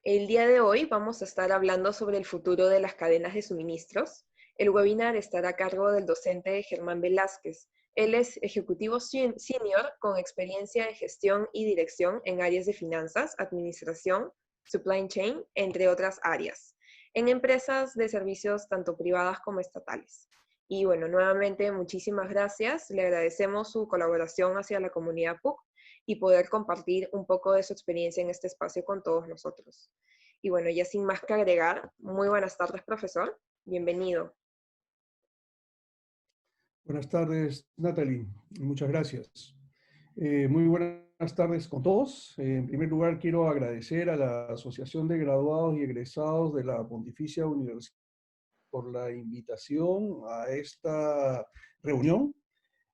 El día de hoy vamos a estar hablando sobre el futuro de las cadenas de suministros. El webinar estará a cargo del docente Germán Velázquez. Él es ejecutivo senior con experiencia en gestión y dirección en áreas de finanzas, administración, supply chain, entre otras áreas, en empresas de servicios tanto privadas como estatales. Y bueno, nuevamente muchísimas gracias. Le agradecemos su colaboración hacia la comunidad PUC y poder compartir un poco de su experiencia en este espacio con todos nosotros. Y bueno, ya sin más que agregar, muy buenas tardes, profesor. Bienvenido. Buenas tardes, Natalie. Muchas gracias. Muy buenas tardes con todos. En primer lugar, quiero agradecer a la Asociación de Graduados y Egresados de la Pontificia Universidad por la invitación a esta reunión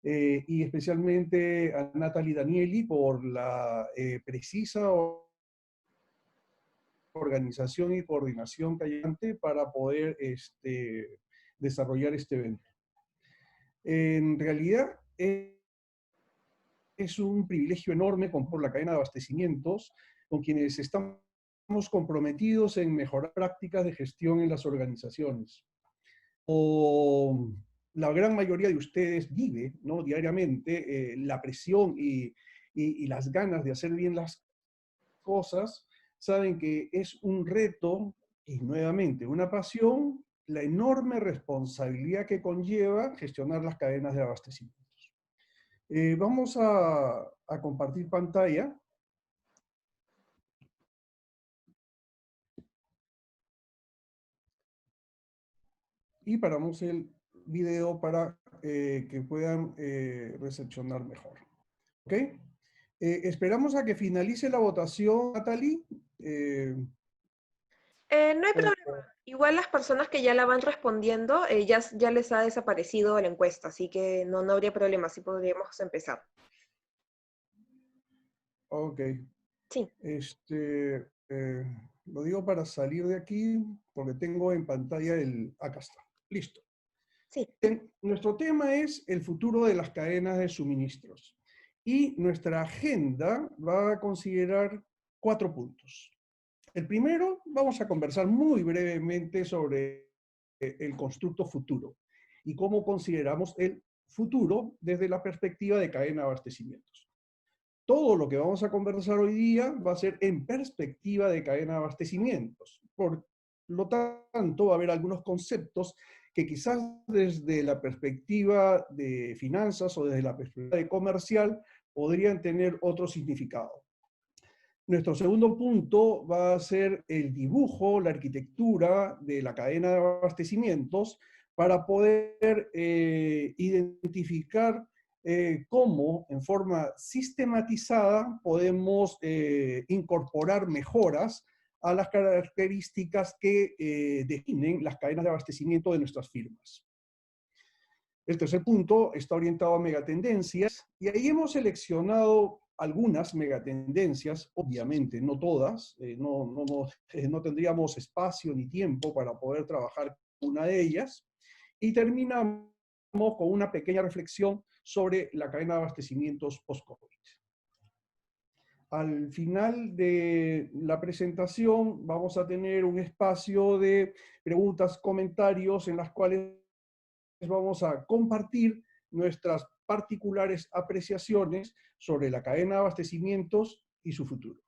y especialmente a Natalie Danieli por la precisa organización y coordinación que hay para poder desarrollar este evento. En realidad, es un privilegio enorme por la cadena de abastecimientos con quienes estamos comprometidos en mejorar prácticas de gestión en las organizaciones. O la gran mayoría de ustedes vive, ¿no?, diariamente la presión y las ganas de hacer bien las cosas, saben que es un reto y nuevamente una pasión, la enorme responsabilidad que conlleva gestionar las cadenas de abastecimiento. Vamos a compartir pantalla. Y paramos el video para que puedan recepcionar mejor. ¿Ok? Esperamos a que finalice la votación, Natalie. No hay problema. Igual las personas que ya la van respondiendo, ya les ha desaparecido la encuesta, así que no habría problema, así podríamos empezar. Ok. Sí. Lo digo para salir de aquí, porque tengo en pantalla acá está. Listo. Sí. Nuestro tema es el futuro de las cadenas de suministros. Y nuestra agenda va a considerar 4 puntos. El primero, vamos a conversar muy brevemente sobre el constructo futuro y cómo consideramos el futuro desde la perspectiva de cadena de abastecimientos. Todo lo que vamos a conversar hoy día va a ser en perspectiva de cadena de abastecimientos. Por lo tanto, va a haber algunos conceptos que quizás desde la perspectiva de finanzas o desde la perspectiva de comercial podrían tener otro significado. Nuestro segundo punto va a ser el dibujo, la arquitectura de la cadena de abastecimientos para poder identificar cómo en forma sistematizada podemos incorporar mejoras a las características que definen las cadenas de abastecimiento de nuestras firmas. El tercer punto está orientado a megatendencias y ahí hemos seleccionado algunas megatendencias, obviamente no todas, no tendríamos espacio ni tiempo para poder trabajar una de ellas, y terminamos con una pequeña reflexión sobre la cadena de abastecimientos post-COVID. Al final de la presentación vamos a tener un espacio de preguntas, comentarios en las cuales vamos a compartir nuestras particulares apreciaciones sobre la cadena de abastecimientos y su futuro.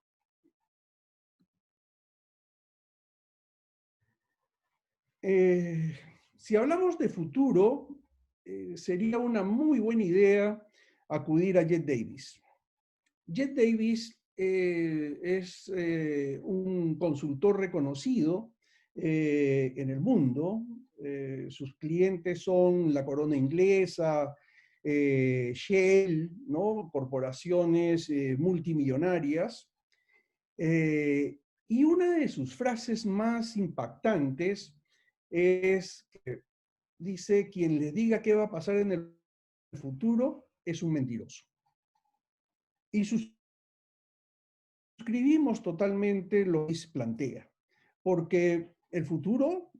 Si hablamos de futuro, sería una muy buena idea acudir a Jet Davis. Jet Davis es un consultor reconocido en el mundo. Sus clientes son la corona inglesa, Shell, ¿no?, corporaciones multimillonarias. Y una de sus frases más impactantes es que dice: quien les diga qué va a pasar en el futuro es un mentiroso. Y suscribimos totalmente lo que plantea, porque el futuro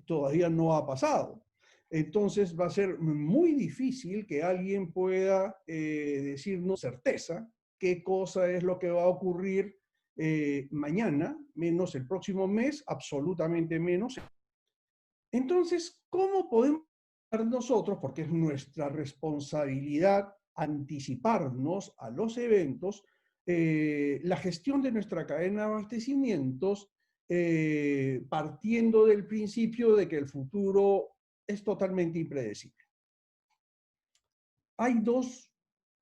todavía no ha pasado. Entonces va a ser muy difícil que alguien pueda decirnos certeza qué cosa es lo que va a ocurrir mañana, menos el próximo mes, absolutamente menos. Entonces, ¿cómo podemos nosotros, porque es nuestra responsabilidad anticiparnos a los eventos, la gestión de nuestra cadena de abastecimientos, partiendo del principio de que el futuro es totalmente impredecible? Hay dos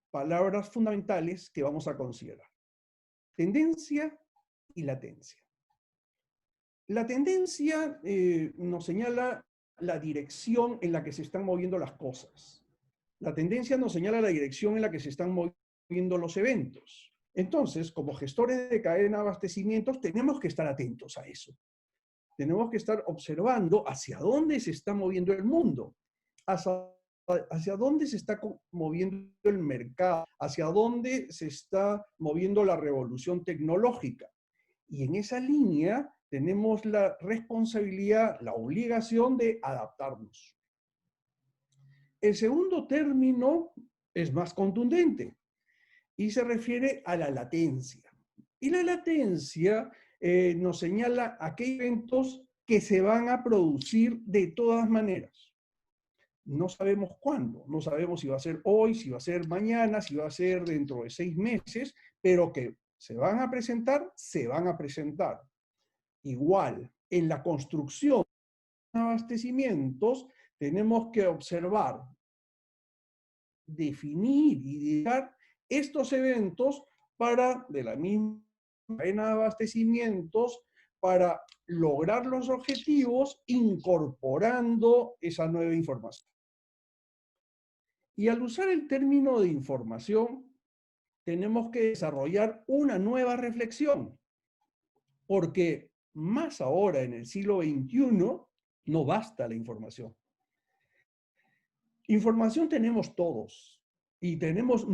palabras fundamentales que vamos a considerar: tendencia y latencia. La tendencia nos señala la dirección en la que se están moviendo las cosas. La tendencia nos señala la dirección en la que se están moviendo los eventos. Entonces, como gestores de cadena de abastecimientos, tenemos que estar atentos a eso. Tenemos que estar observando hacia dónde se está moviendo el mundo, hacia dónde se está moviendo el mercado, hacia dónde se está moviendo la revolución tecnológica. Y en esa línea tenemos la responsabilidad, la obligación de adaptarnos. El segundo término es más contundente y se refiere a la latencia. Y la latencia nos señala aquellos eventos que se van a producir de todas maneras. No sabemos cuándo, no sabemos si va a ser hoy, si va a ser mañana, si va a ser dentro de 6 meses, pero que se van a presentar, se van a presentar. Igual, en la construcción de abastecimientos, tenemos que observar, definir y dedicar estos eventos para, de la misma cadena de abastecimientos, para lograr los objetivos incorporando esa nueva información. Y al usar el término de información, tenemos que desarrollar una nueva reflexión, porque más ahora en el siglo XXI no basta la información. Información tenemos todos y tenemos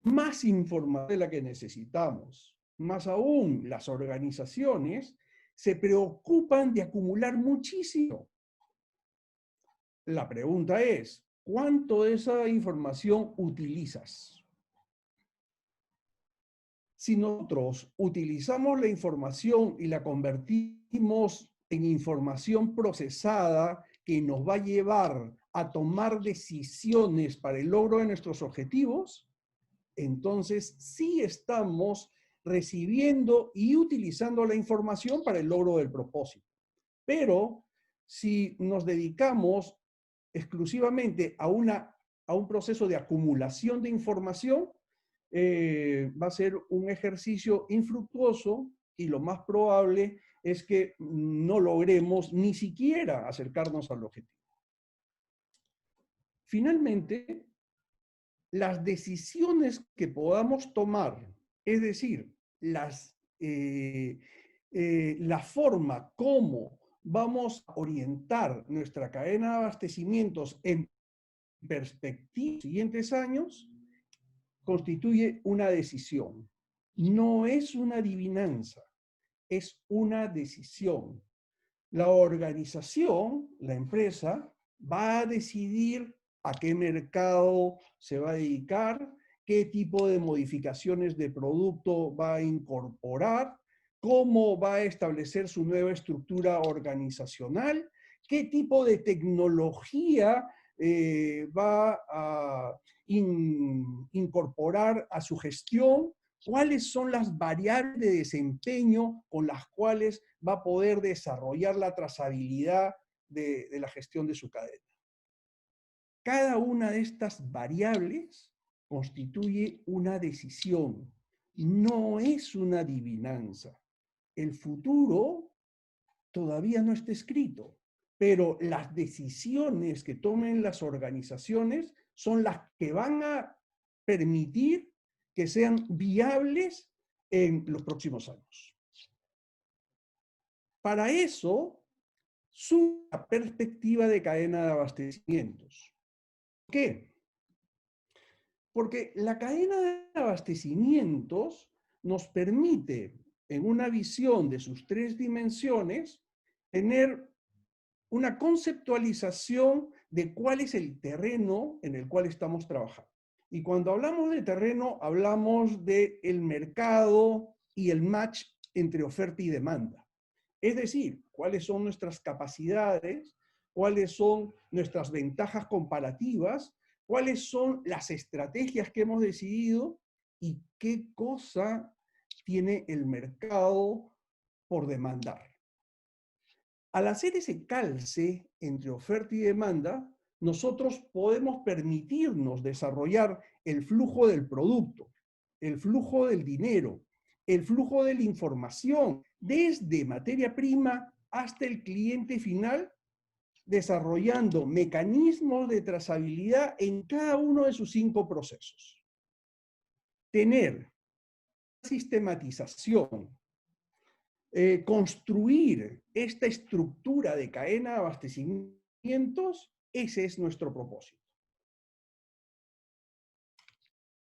más información de la que necesitamos. Más aún, las organizaciones se preocupan de acumular muchísimo. La pregunta es, ¿cuánto de esa información utilizas? Si nosotros utilizamos la información y la convertimos en información procesada que nos va a llevar a tomar decisiones para el logro de nuestros objetivos, entonces sí estamos recibiendo y utilizando la información para el logro del propósito. Pero si nos dedicamos exclusivamente a un proceso de acumulación de información, va a ser un ejercicio infructuoso y lo más probable es que no logremos ni siquiera acercarnos al objetivo. Finalmente, las decisiones que podamos tomar, es decir, la forma como vamos a orientar nuestra cadena de abastecimientos en perspectiva de los siguientes años, constituye una decisión. No es una adivinanza, es una decisión. La organización, la empresa, va a decidir a qué mercado se va a dedicar, qué tipo de modificaciones de producto va a incorporar, cómo va a establecer su nueva estructura organizacional, qué tipo de tecnología va a incorporar a su gestión, cuáles son las variables de desempeño con las cuales va a poder desarrollar la trazabilidad de la gestión de su cadena. Cada una de estas variables constituye una decisión, no es una adivinanza. El futuro todavía no está escrito, pero las decisiones que tomen las organizaciones son las que van a permitir que sean viables en los próximos años. Para eso, su perspectiva de cadena de abastecimientos. ¿Por qué? Porque la cadena de abastecimientos nos permite, en una visión de sus 3 dimensiones, tener una conceptualización de cuál es el terreno en el cual estamos trabajando. Y cuando hablamos de terreno, hablamos del mercado y el match entre oferta y demanda. Es decir, cuáles son nuestras capacidades, cuáles son nuestras ventajas comparativas, cuáles son las estrategias que hemos decidido y qué cosa tiene el mercado por demandar. Al hacer ese calce entre oferta y demanda, nosotros podemos permitirnos desarrollar el flujo del producto, el flujo del dinero, el flujo de la información, desde materia prima hasta el cliente final, desarrollando mecanismos de trazabilidad en cada uno de sus 5 procesos. Tener sistematización, construir esta estructura de cadena de abastecimientos, ese es nuestro propósito.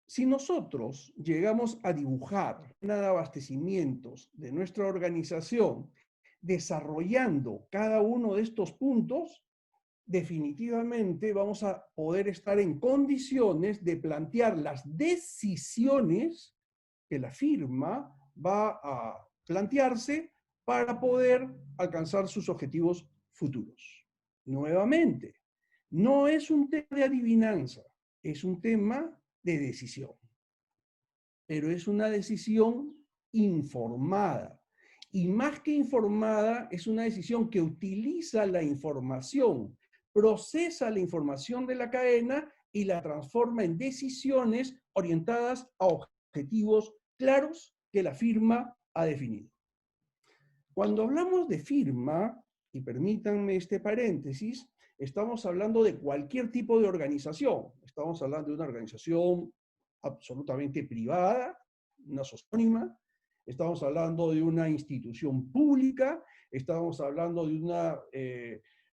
Si nosotros llegamos a dibujar una de abastecimientos de nuestra organización, desarrollando cada uno de estos puntos, definitivamente vamos a poder estar en condiciones de plantear las decisiones que la firma va a plantearse para poder alcanzar sus objetivos futuros. Nuevamente, no es un tema de adivinanza, es un tema de decisión. Pero es una decisión informada. Y más que informada, es una decisión que utiliza la información, procesa la información de la cadena y la transforma en decisiones orientadas a objetivos claros que la firma ha definido. Cuando hablamos de firma, y permítanme este paréntesis, estamos hablando de cualquier tipo de organización. Estamos hablando de una organización absolutamente privada, una anónima, estamos hablando de una institución pública, estamos hablando de una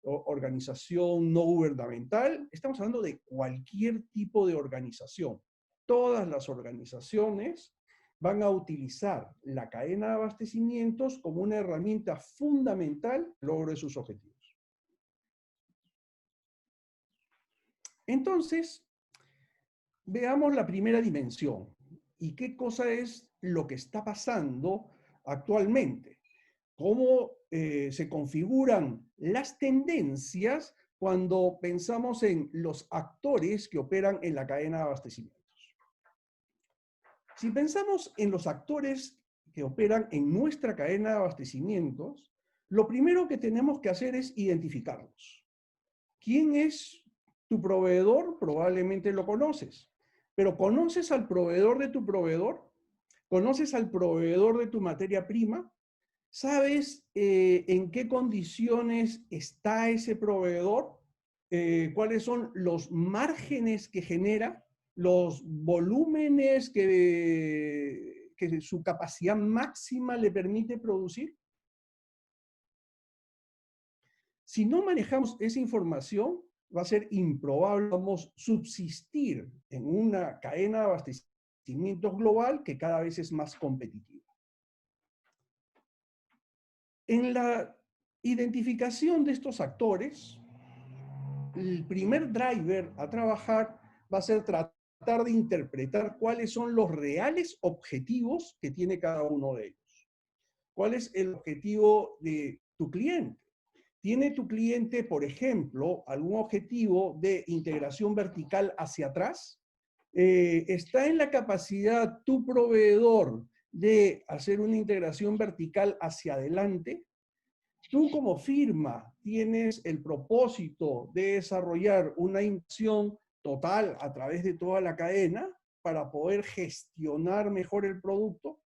organización no gubernamental, estamos hablando de cualquier tipo de organización. Todas las organizaciones van a utilizar la cadena de abastecimientos como una herramienta fundamental para el logro de sus objetivos. Entonces, veamos la primera dimensión y qué cosa es lo que está pasando actualmente. Cómo se configuran las tendencias cuando pensamos en los actores que operan en la cadena de abastecimientos. Si pensamos en los actores que operan en nuestra cadena de abastecimientos, lo primero que tenemos que hacer es identificarlos. ¿Quién es tu proveedor? Probablemente lo conoces. Pero ¿conoces al proveedor de tu proveedor? ¿Conoces al proveedor de tu materia prima? ¿Sabes en qué condiciones está ese proveedor? ¿Cuáles son los márgenes que genera? ¿Los volúmenes que su capacidad máxima le permite producir? Si no manejamos esa información, va a ser improbable vamos subsistir en una cadena de abastecimientos global que cada vez es más competitiva. En la identificación de estos actores, el primer driver a trabajar va a ser tratar de interpretar cuáles son los reales objetivos que tiene cada uno de ellos. ¿Cuál es el objetivo de tu cliente? ¿Tiene tu cliente, por ejemplo, algún objetivo de integración vertical hacia atrás? ¿Está en la capacidad tu proveedor de hacer una integración vertical hacia adelante? Tú como firma tienes el propósito de desarrollar una inversión total a través de toda la cadena para poder gestionar mejor el producto.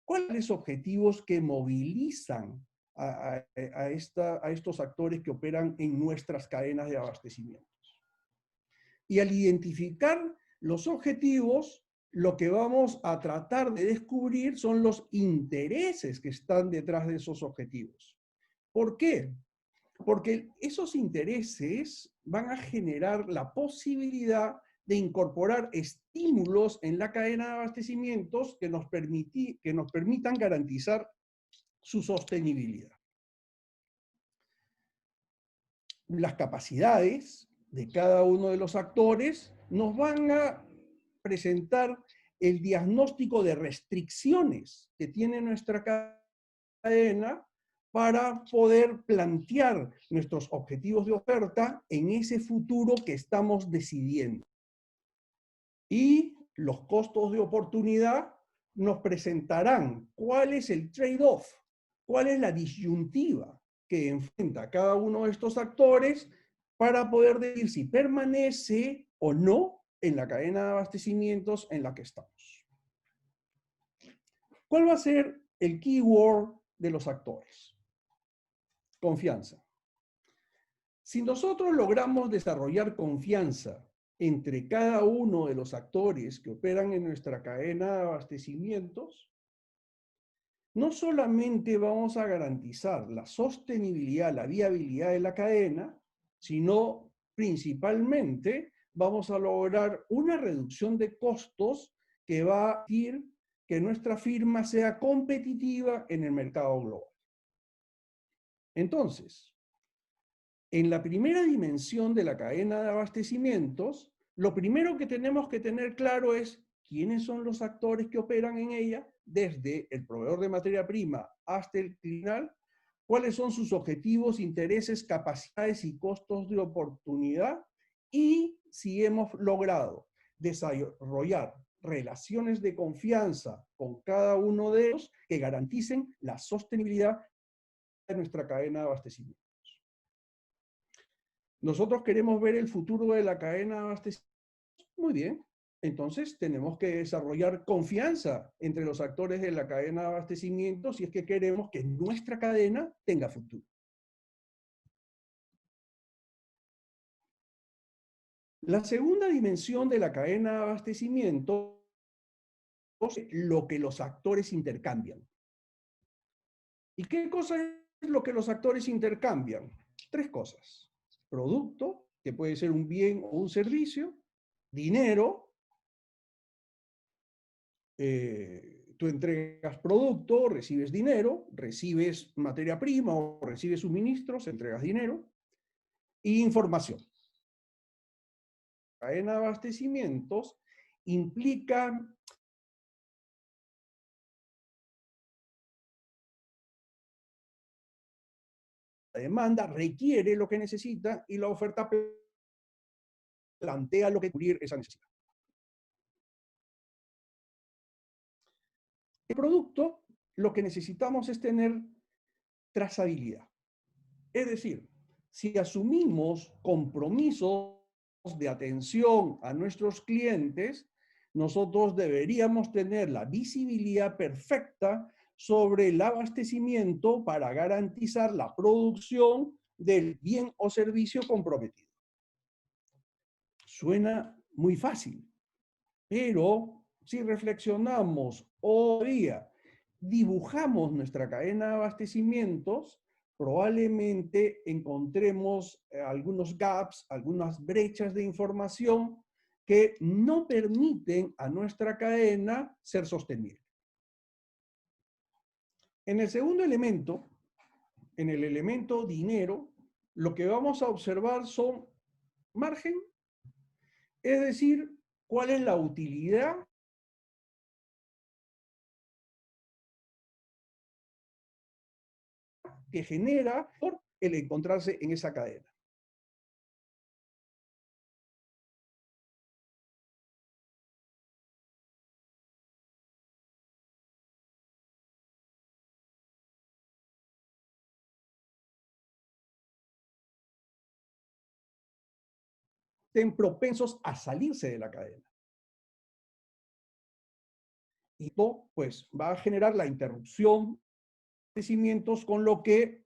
¿Cuáles son los objetivos que movilizan a estos actores que operan en nuestras cadenas de abastecimientos? Y al identificar los objetivos, lo que vamos a tratar de descubrir son los intereses que están detrás de esos objetivos. ¿Por qué? Porque esos intereses van a generar la posibilidad de incorporar estímulos en la cadena de abastecimientos que nos permitan garantizar su sostenibilidad. Las capacidades de cada uno de los actores nos van a presentar el diagnóstico de restricciones que tiene nuestra cadena para poder plantear nuestros objetivos de oferta en ese futuro que estamos decidiendo. Y los costos de oportunidad nos presentarán cuál es el trade-off, cuál es la disyuntiva que enfrenta cada uno de estos actores para poder decir si permanece o no en la cadena de abastecimientos en la que estamos. ¿Cuál va a ser el keyword de los actores? Confianza. Si nosotros logramos desarrollar confianza entre cada uno de los actores que operan en nuestra cadena de abastecimientos, no solamente vamos a garantizar la sostenibilidad, la viabilidad de la cadena, sino principalmente vamos a lograr una reducción de costos que va a hacer que nuestra firma sea competitiva en el mercado global. Entonces, en la primera dimensión de la cadena de abastecimientos, lo primero que tenemos que tener claro es quiénes son los actores que operan en ella, desde el proveedor de materia prima hasta el final, cuáles son sus objetivos, intereses, capacidades y costos de oportunidad, y si hemos logrado desarrollar relaciones de confianza con cada uno de ellos que garanticen la sostenibilidad de nuestra cadena de abastecimiento. Nosotros queremos ver el futuro de la cadena de abastecimiento. Muy bien. Entonces tenemos que desarrollar confianza entre los actores de la cadena de abastecimiento si es que queremos que nuestra cadena tenga futuro. La segunda dimensión de la cadena de abastecimiento es lo que los actores intercambian. ¿Y qué cosa es lo que los actores intercambian? Tres cosas. Producto, que puede ser un bien o un servicio. Dinero, tú entregas producto, recibes dinero, recibes materia prima o recibes suministros, entregas dinero. Y información. La cadena de abastecimientos implica la demanda, requiere lo que necesita y la oferta plantea lo que cubrir esa necesidad. El producto, lo que necesitamos es tener trazabilidad. Es decir, si asumimos compromisos de atención a nuestros clientes, nosotros deberíamos tener la visibilidad perfecta sobre el abastecimiento para garantizar la producción del bien o servicio comprometido. Suena muy fácil, pero si reflexionamos hoy día, dibujamos nuestra cadena de abastecimientos, probablemente encontremos algunos gaps, algunas brechas de información que no permiten a nuestra cadena ser sostenible. En el segundo elemento, en el elemento dinero, lo que vamos a observar son margen, es decir, cuál es la utilidad que genera por el encontrarse en esa cadena. Estén propensos a salirse de la cadena. Y esto, pues, va a generar la interrupción de abastecimientos, con lo que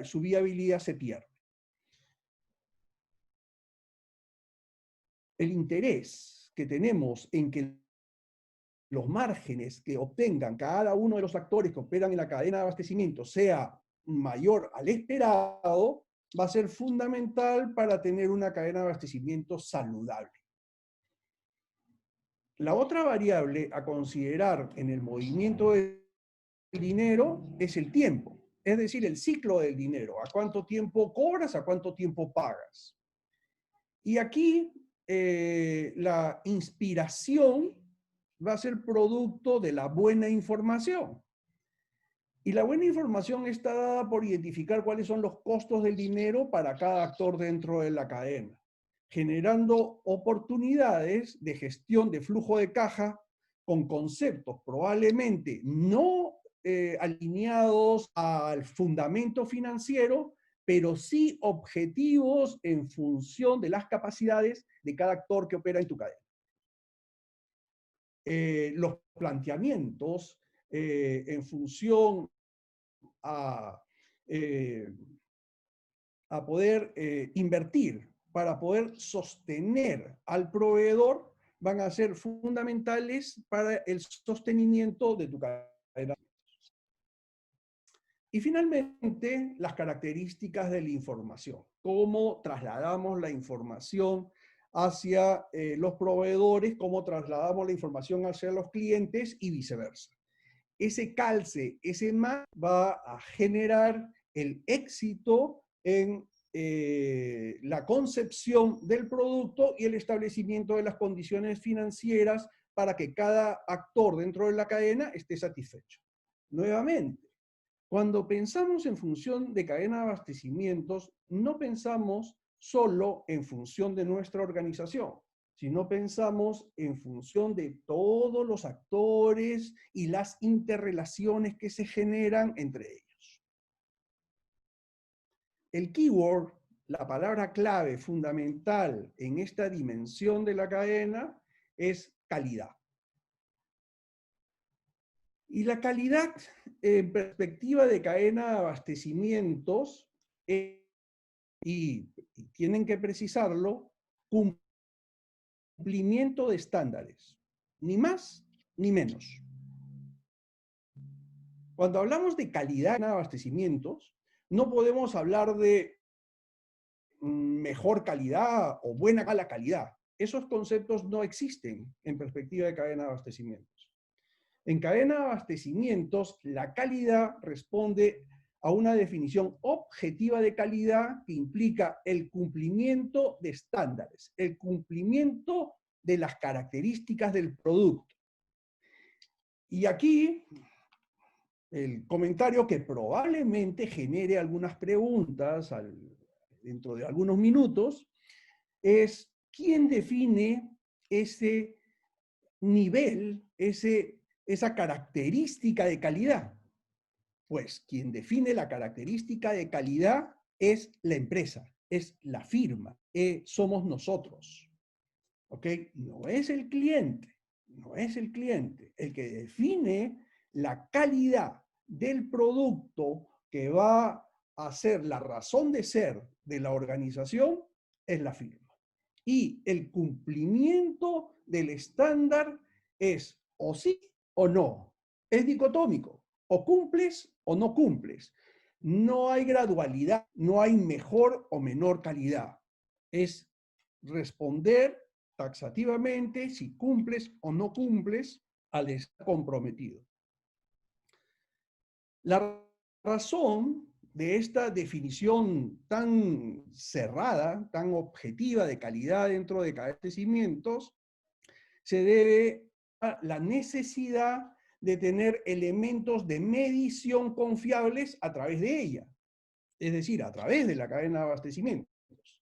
su viabilidad se pierde. El interés que tenemos en que los márgenes que obtengan cada uno de los actores que operan en la cadena de abastecimiento sea mayor al esperado, va a ser fundamental para tener una cadena de abastecimiento saludable. La otra variable a considerar en el movimiento del dinero es el tiempo, es decir, el ciclo del dinero. ¿A cuánto tiempo cobras? ¿A cuánto tiempo pagas? Y aquí la inspiración va a ser producto de la buena información. Y la buena información está dada por identificar cuáles son los costos del dinero para cada actor dentro de la cadena, generando oportunidades de gestión de flujo de caja con conceptos probablemente no alineados al fundamento financiero, pero sí objetivos en función de las capacidades de cada actor que opera en tu cadena. Los planteamientos en función a, eh, a poder invertir para poder sostener al proveedor van a ser fundamentales para el sostenimiento de tu cadena. Y finalmente, las características de la información. Cómo trasladamos la información hacia los proveedores, cómo trasladamos la información hacia los clientes y viceversa. Ese calce, ese match va a generar el éxito en la concepción del producto y el establecimiento de las condiciones financieras para que cada actor dentro de la cadena esté satisfecho. Nuevamente, cuando pensamos en función de cadena de abastecimientos, no pensamos solo en función de nuestra organización, sino pensamos en función de todos los actores y las interrelaciones que se generan entre ellos. El keyword, la palabra clave fundamental en esta dimensión de la cadena es calidad. Y la calidad, en perspectiva de cadena de abastecimientos, y tienen que precisarlo, cumplimiento de estándares, ni más ni menos. Cuando hablamos de calidad en abastecimientos, no podemos hablar de mejor calidad o buena mala calidad. Esos conceptos no existen en perspectiva de cadena de abastecimientos. En cadena de abastecimientos, la calidad responde a una definición objetiva de calidad que implica el cumplimiento de estándares, el cumplimiento de las características del producto. Y aquí, el comentario que probablemente genere algunas preguntas dentro de algunos minutos es: ¿quién define ese nivel, esa característica de calidad? Pues quien define la característica de calidad es la empresa, es la firma, somos nosotros. ¿Ok? No es el cliente, no es el cliente. El que define la calidad del producto que va a ser la razón de ser de la organización es la firma. Y el cumplimiento del estándar es o sí o no. Es dicotómico. O cumples o no cumples. No hay gradualidad, no hay mejor o menor calidad. Es responder taxativamente si cumples o no cumples al estar comprometido. La razón de esta definición tan cerrada, tan objetiva de calidad dentro de abastecimientos, se debe a la necesidad de tener elementos de medición confiables a través de ella, es decir, a través de la cadena de abastecimientos.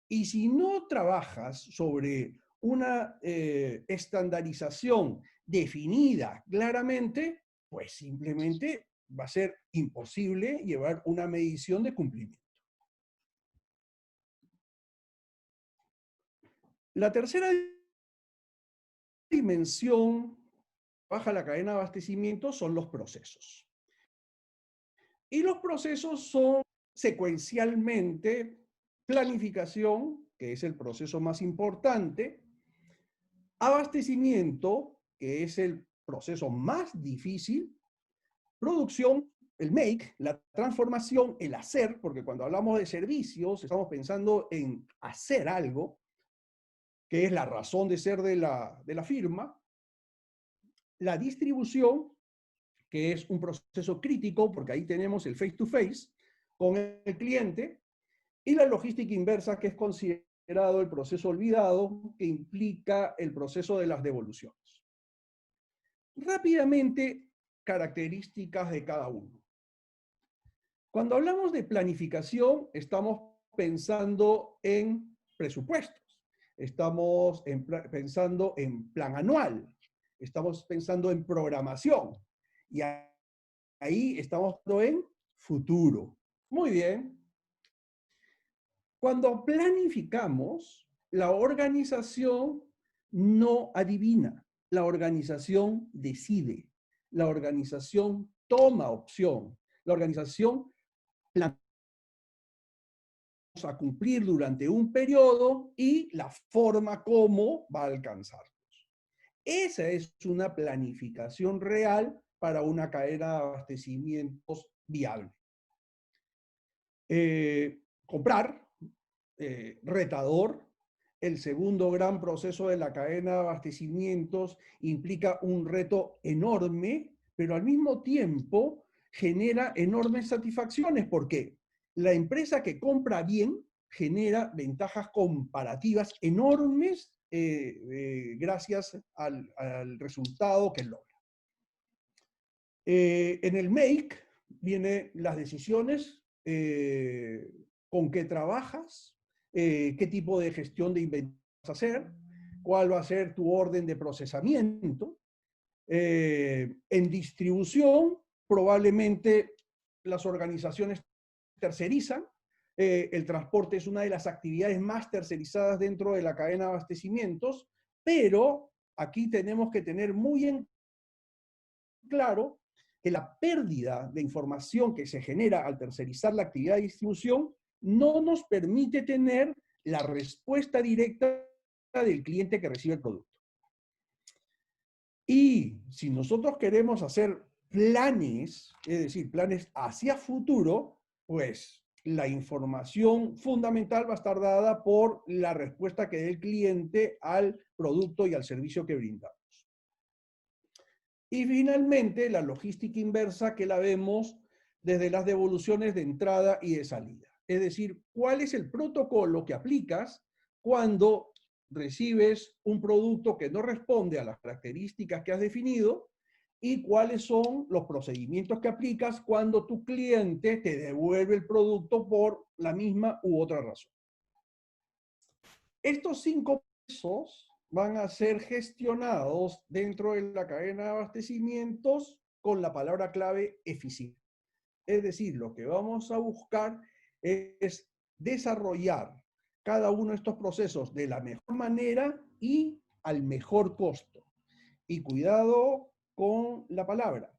Y si no trabajas sobre una estandarización definida claramente, pues simplemente va a ser imposible llevar una medición de cumplimiento. La tercera dimensión baja la cadena de abastecimiento son los procesos. Y los procesos son secuencialmente planificación, que es el proceso más importante, abastecimiento, que es el proceso más difícil, producción, el make, la transformación, el hacer, porque cuando hablamos de servicios estamos pensando en hacer algo, que es la razón de ser de la firma, la distribución, que es un proceso crítico, porque ahí tenemos el face-to-face con el cliente, y la logística inversa, que es considerado el proceso olvidado, que implica el proceso de las devoluciones. Rápidamente, características de cada uno. Cuando hablamos de planificación, estamos pensando en presupuestos, estamos pensando en plan anual, estamos pensando en programación, y ahí estamos pensando en futuro. Muy bien. Cuando planificamos, la organización no adivina, la organización decide, la organización toma opción, la organización planea a cumplir durante un periodo y la forma como va a alcanzarlos. Esa es una planificación real para una cadena de abastecimientos viable. Comprar, retador. El segundo gran proceso de la cadena de abastecimientos implica un reto enorme, pero al mismo tiempo genera enormes satisfacciones, porque la empresa que compra bien genera ventajas comparativas enormes gracias al resultado que logra. En el make vienen las decisiones, con qué trabajas, qué tipo de gestión de inventario vas a hacer, cuál va a ser tu orden de procesamiento. En distribución, probablemente las organizaciones tercerizan. El transporte es una de las actividades más tercerizadas dentro de la cadena de abastecimientos, pero aquí tenemos que tener muy en claro que la pérdida de información que se genera al tercerizar la actividad de distribución no nos permite tener la respuesta directa del cliente que recibe el producto. Y si nosotros queremos hacer planes, es decir, planes hacia futuro, pues la información fundamental va a estar dada por la respuesta que dé el cliente al producto y al servicio que brindamos. Y finalmente, la logística inversa, que la vemos desde las devoluciones de entrada y de salida. Es decir, cuál es el protocolo que aplicas cuando recibes un producto que no responde a las características que has definido, y cuáles son los procedimientos que aplicas cuando tu cliente te devuelve el producto por la misma u otra razón. Estos 5 pasos van a ser gestionados dentro de la cadena de abastecimientos con la palabra clave eficiente. Es decir, lo que vamos a buscar es desarrollar cada uno de estos procesos de la mejor manera y al mejor costo. Y cuidado con la palabra.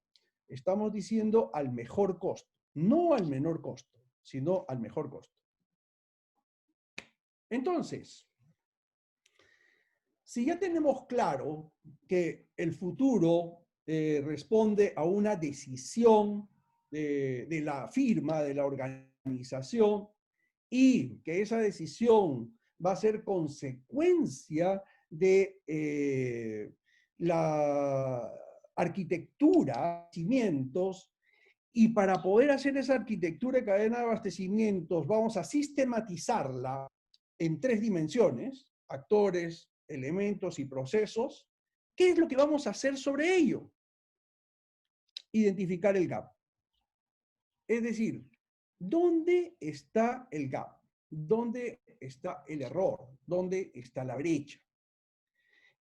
Estamos diciendo al mejor costo, no al menor costo, sino al mejor costo. Entonces, si ya tenemos claro que el futuro responde a una decisión de la firma, de la organización, y que esa decisión va a ser consecuencia de la arquitectura, cimientos, y para poder hacer esa arquitectura de cadena de abastecimientos vamos a sistematizarla en 3 dimensiones: actores, elementos y procesos. ¿Qué es lo que vamos a hacer sobre ello? Identificar el gap. Es decir, ¿dónde está el gap? ¿Dónde está el error? ¿Dónde está la brecha?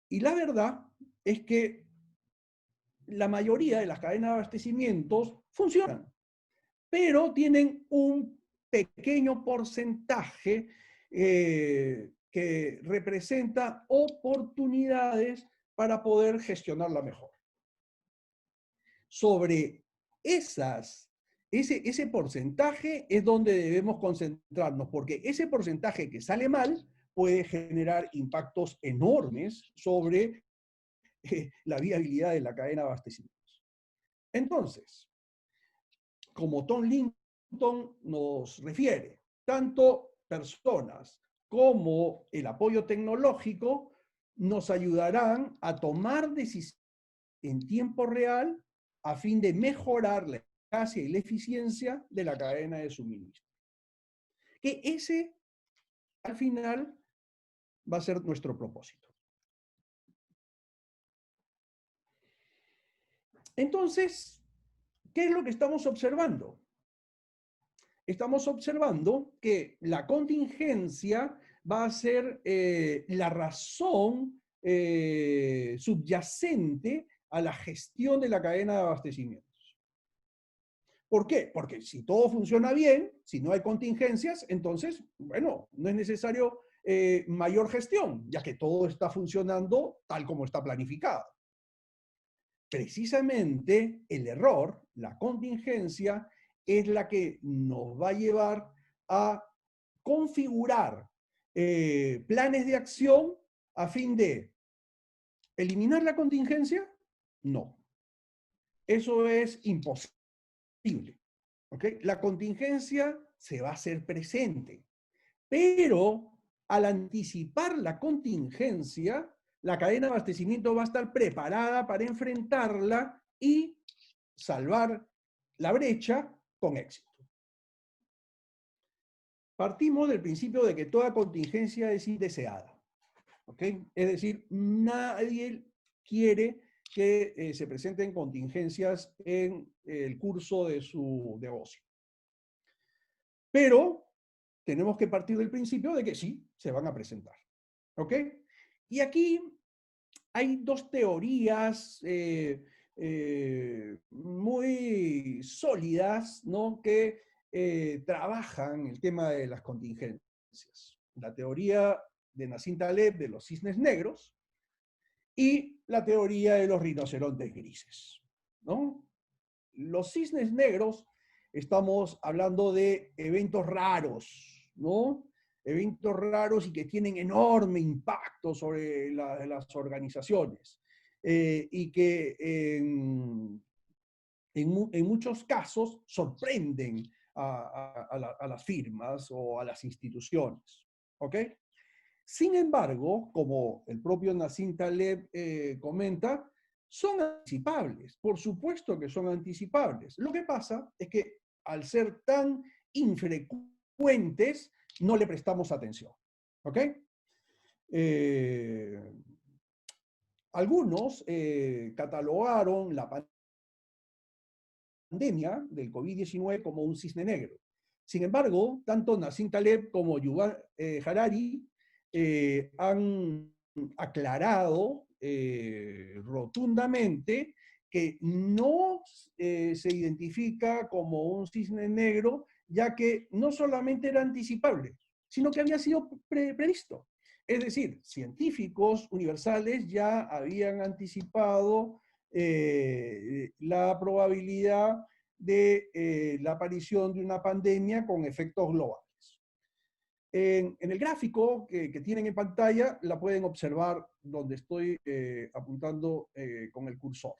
Y la verdad es que la mayoría de las cadenas de abastecimientos funcionan, pero tienen un pequeño porcentaje que representa oportunidades para poder gestionarla mejor. Sobre ese porcentaje es donde debemos concentrarnos, porque ese porcentaje que sale mal puede generar impactos enormes sobre la viabilidad de la cadena de abastecimientos. Entonces, como Tom Linton nos refiere, tanto personas como el apoyo tecnológico nos ayudarán a tomar decisiones en tiempo real a fin de mejorar la eficacia y la eficiencia de la cadena de suministro. Que ese, al final, va a ser nuestro propósito. Entonces, ¿qué es lo que estamos observando? Estamos observando que la contingencia va a ser la razón subyacente a la gestión de la cadena de abastecimientos. ¿Por qué? Porque si todo funciona bien, si no hay contingencias, entonces, bueno, no es necesario mayor gestión, ya que todo está funcionando tal como está planificado. Precisamente el error, la contingencia, es la que nos va a llevar a configurar planes de acción a fin de eliminar la contingencia. No, eso es imposible. ¿Okay? La contingencia se va a hacer presente, pero al anticipar la contingencia, la cadena de abastecimiento va a estar preparada para enfrentarla y salvar la brecha con éxito. Partimos del principio de que toda contingencia es indeseada. ¿Okay? Es decir, nadie quiere que se presenten contingencias en el curso de su negocio. Pero tenemos que partir del principio de que sí, se van a presentar. ¿Ok? Y aquí hay dos teorías muy sólidas, ¿no? Que trabajan el tema de las contingencias. La teoría de Nassim Taleb de los cisnes negros y la teoría de los rinocerontes grises, ¿no? Los cisnes negros, estamos hablando de eventos raros, ¿no? Eventos raros y que tienen enorme impacto sobre las organizaciones y que en muchos casos sorprenden a las firmas o a las instituciones. ¿Ok? Sin embargo, como el propio Nassim Taleb comenta, son anticipables, por supuesto que son anticipables. Lo que pasa es que al ser tan infrecuentes, no le prestamos atención. ¿Ok? Algunos catalogaron la pandemia del COVID-19 como un cisne negro. Sin embargo, tanto Nassim Taleb como Yuval Harari han aclarado rotundamente que no se identifica como un cisne negro, ya que no solamente era anticipable, sino que había sido previsto. Es decir, científicos universales ya habían anticipado la probabilidad de la aparición de una pandemia con efectos globales. En el gráfico que tienen en pantalla la pueden observar donde estoy apuntando con el cursor,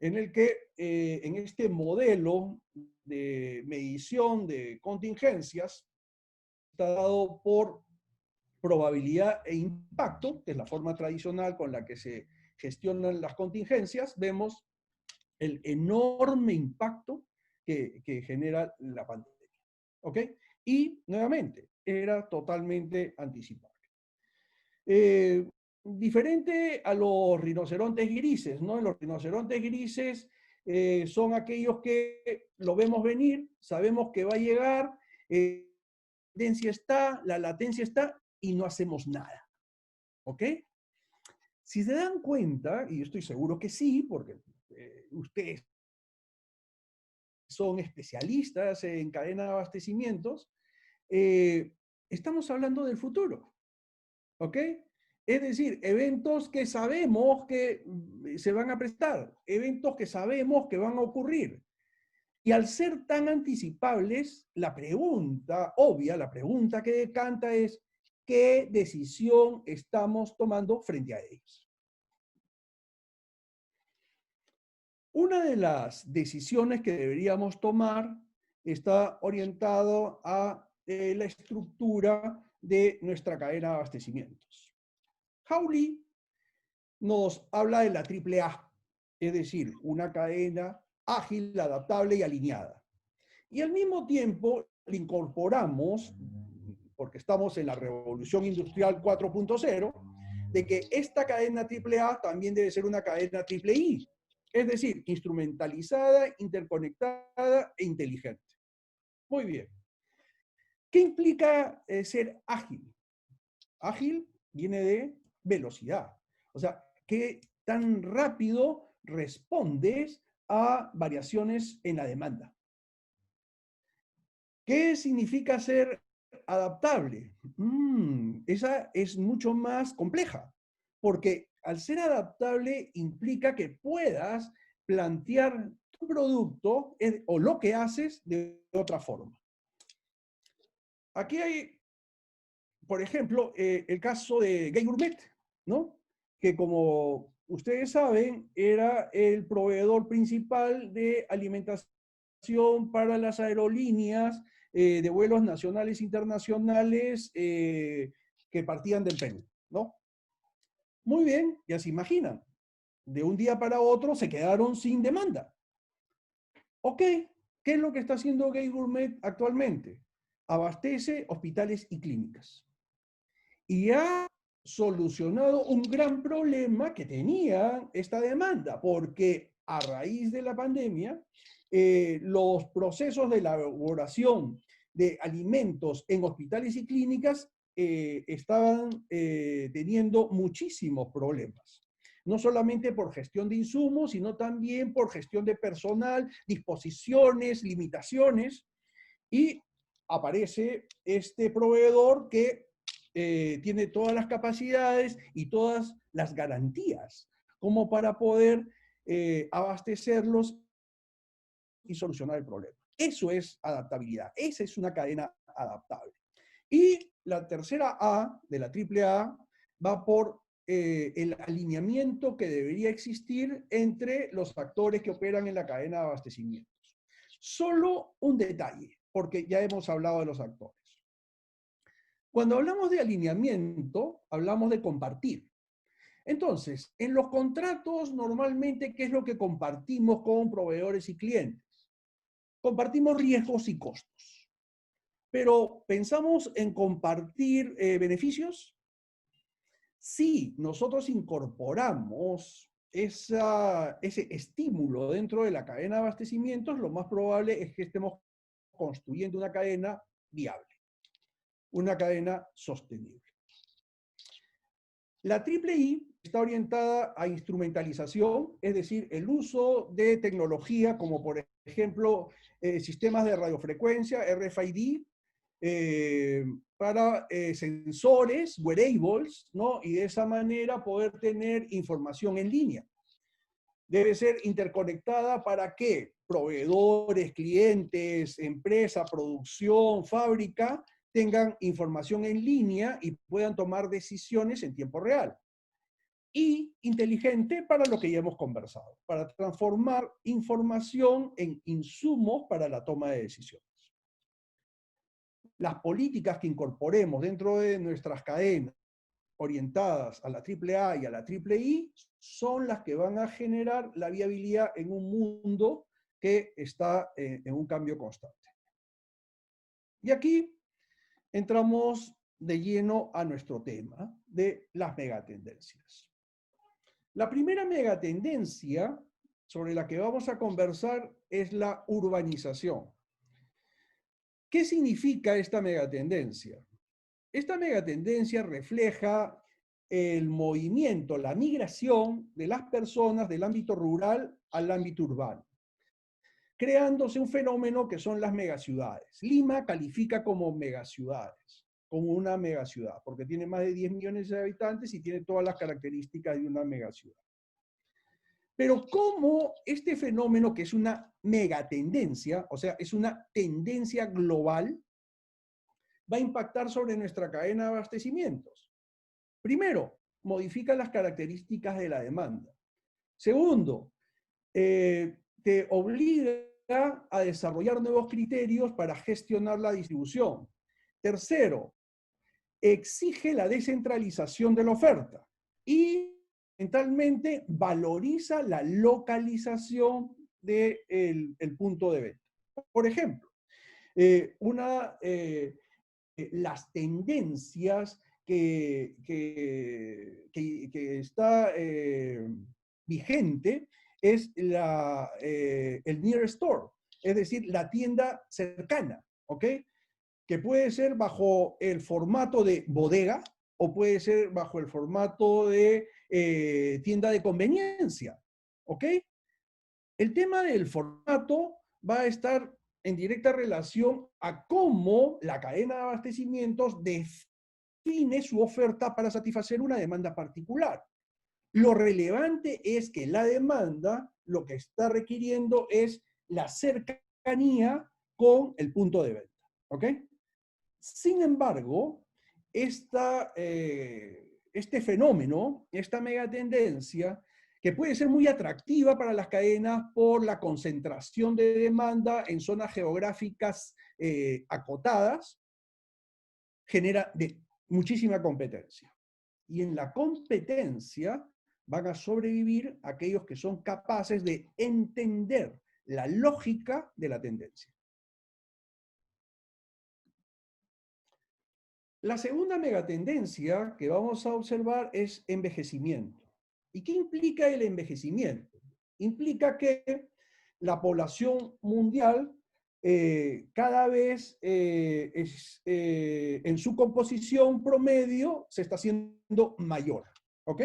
en el que en este modelo de medición de contingencias está dado por probabilidad e impacto, que es la forma tradicional con la que se gestionan las contingencias. Vemos el enorme impacto que genera la pandemia. ¿Ok? Y nuevamente, era totalmente anticipable. Diferente a los rinocerontes grises, ¿no? Los rinocerontes grises son aquellos que lo vemos venir, sabemos que va a llegar, la latencia está y no hacemos nada. ¿Ok? Si se dan cuenta, y yo estoy seguro que sí, porque ustedes son especialistas en cadena de abastecimientos, estamos hablando del futuro. ¿Ok? Es decir, eventos que sabemos que se van a prestar, eventos que sabemos que van a ocurrir. Y al ser tan anticipables, la pregunta obvia, la pregunta que decanta es, ¿qué decisión estamos tomando frente a ellos? Una de las decisiones que deberíamos tomar está orientado a la estructura de nuestra cadena de abastecimientos. Hawley nos habla de la AAA, es decir, una cadena ágil, adaptable y alineada. Y al mismo tiempo le incorporamos, porque estamos en la revolución industrial 4.0, de que esta cadena AAA también debe ser una cadena III. Es decir, instrumentalizada, interconectada e inteligente. Muy bien. ¿Qué implica ser ágil? Ágil viene de velocidad. O sea, ¿qué tan rápido respondes a variaciones en la demanda? ¿Qué significa ser adaptable? Esa es mucho más compleja, porque al ser adaptable implica que puedas plantear tu producto o lo que haces de otra forma. Aquí hay, por ejemplo, el caso de Gay Gourmet, ¿no? Que como ustedes saben, era el proveedor principal de alimentación para las aerolíneas de vuelos nacionales e internacionales que partían del Perú, ¿no? Muy bien, ya se imaginan, de un día para otro se quedaron sin demanda. Ok, ¿qué es lo que está haciendo Gay Gourmet actualmente? Abastece hospitales y clínicas. Y ha solucionado un gran problema que tenía esta demanda, porque a raíz de la pandemia, los procesos de elaboración de alimentos en hospitales y clínicas estaban teniendo muchísimos problemas. No solamente por gestión de insumos, sino también por gestión de personal, disposiciones, limitaciones, y aparece este proveedor que tiene todas las capacidades y todas las garantías como para poder abastecerlos y solucionar el problema. Eso es adaptabilidad, esa es una cadena adaptable. Y la tercera A de la triple A va por el alineamiento que debería existir entre los actores que operan en la cadena de abastecimientos. Solo un detalle, porque ya hemos hablado de los actores. Cuando hablamos de alineamiento, hablamos de compartir. Entonces, en los contratos, normalmente, ¿qué es lo que compartimos con proveedores y clientes? Compartimos riesgos y costos. Pero, ¿pensamos en compartir beneficios? Si nosotros incorporamos ese estímulo dentro de la cadena de abastecimientos, lo más probable es que estemos construyendo una cadena viable, una cadena sostenible. La triple I está orientada a instrumentalización, es decir, el uso de tecnología como por ejemplo sistemas de radiofrecuencia, RFID, para sensores, wearables, ¿no? Y de esa manera poder tener información en línea. Debe ser interconectada para que proveedores, clientes, empresa, producción, fábrica, tengan información en línea y puedan tomar decisiones en tiempo real. Y inteligente para lo que ya hemos conversado, para transformar información en insumos para la toma de decisiones. Las políticas que incorporemos dentro de nuestras cadenas orientadas a la AAA y a la triple I son las que van a generar la viabilidad en un mundo que está en un cambio constante. Y aquí entramos de lleno a nuestro tema de las megatendencias. La primera megatendencia sobre la que vamos a conversar es la urbanización. ¿Qué significa esta megatendencia? Esta megatendencia refleja el movimiento, la migración de las personas del ámbito rural al ámbito urbano, creándose un fenómeno que son las megaciudades. Lima califica como megaciudades, como una megaciudad, porque tiene más de 10 millones de habitantes y tiene todas las características de una megaciudad. Pero cómo este fenómeno, que es una megatendencia, o sea, es una tendencia global, va a impactar sobre nuestra cadena de abastecimientos. Primero, modifica las características de la demanda. Segundo, te obliga a desarrollar nuevos criterios para gestionar la distribución. Tercero, exige la descentralización de la oferta. Y fundamentalmente valoriza la localización del punto de venta. Por ejemplo, las tendencias que está vigente es el near store, es decir, la tienda cercana, ¿ok? Que puede ser bajo el formato de bodega o puede ser bajo el formato de tienda de conveniencia, ¿ok? El tema del formato va a estar en directa relación a cómo la cadena de abastecimientos define su oferta para satisfacer una demanda particular. Lo relevante es que la demanda lo que está requiriendo es la cercanía con el punto de venta, ¿ok? Sin embargo, este fenómeno, esta megatendencia, que puede ser muy atractiva para las cadenas por la concentración de demanda en zonas geográficas acotadas, genera muchísima competencia. Y en la competencia van a sobrevivir aquellos que son capaces de entender la lógica de la tendencia. La segunda megatendencia que vamos a observar es envejecimiento. ¿Y qué implica el envejecimiento? Implica que la población mundial cada vez en su composición promedio se está haciendo mayor. ¿Ok?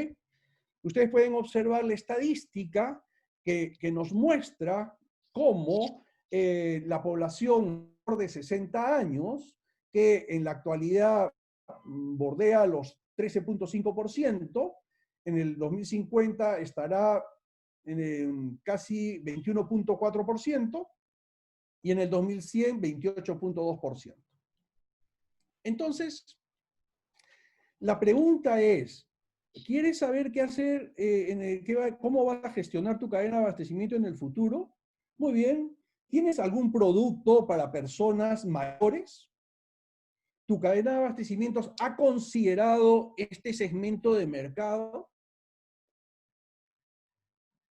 Ustedes pueden observar la estadística que nos muestra cómo la población de 60 años, que en la actualidad bordea los 13.5%, en el 2050 estará en casi 21.4% y en el 2100 28.2%. Entonces, la pregunta es, ¿quieres saber qué hacer, cómo vas a gestionar tu cadena de abastecimiento en el futuro? Muy bien. ¿Tienes algún producto para personas mayores? ¿Tu cadena de abastecimientos ha considerado este segmento de mercado?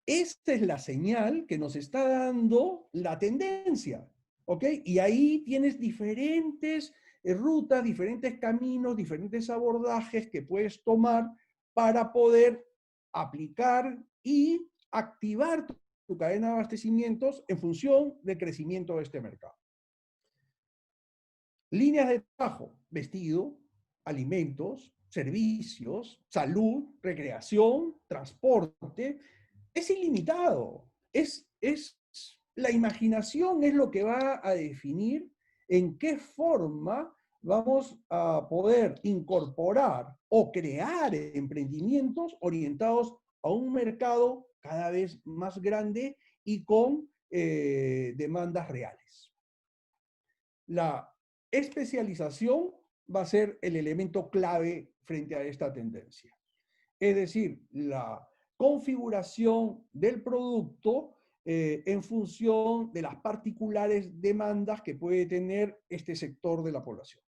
Esta es la señal que nos está dando la tendencia, ¿ok? Y ahí tienes diferentes rutas, diferentes caminos, diferentes abordajes que puedes tomar para poder aplicar y activar tu cadena de abastecimientos en función del crecimiento de este mercado. Líneas de trabajo, vestido, alimentos, servicios, salud, recreación, transporte, es ilimitado. La imaginación es lo que va a definir en qué forma vamos a poder incorporar o crear emprendimientos orientados a un mercado cada vez más grande y con demandas reales. La especialización va a ser el elemento clave frente a esta tendencia. Es decir, la configuración del producto en función de las particulares demandas que puede tener este sector de la población.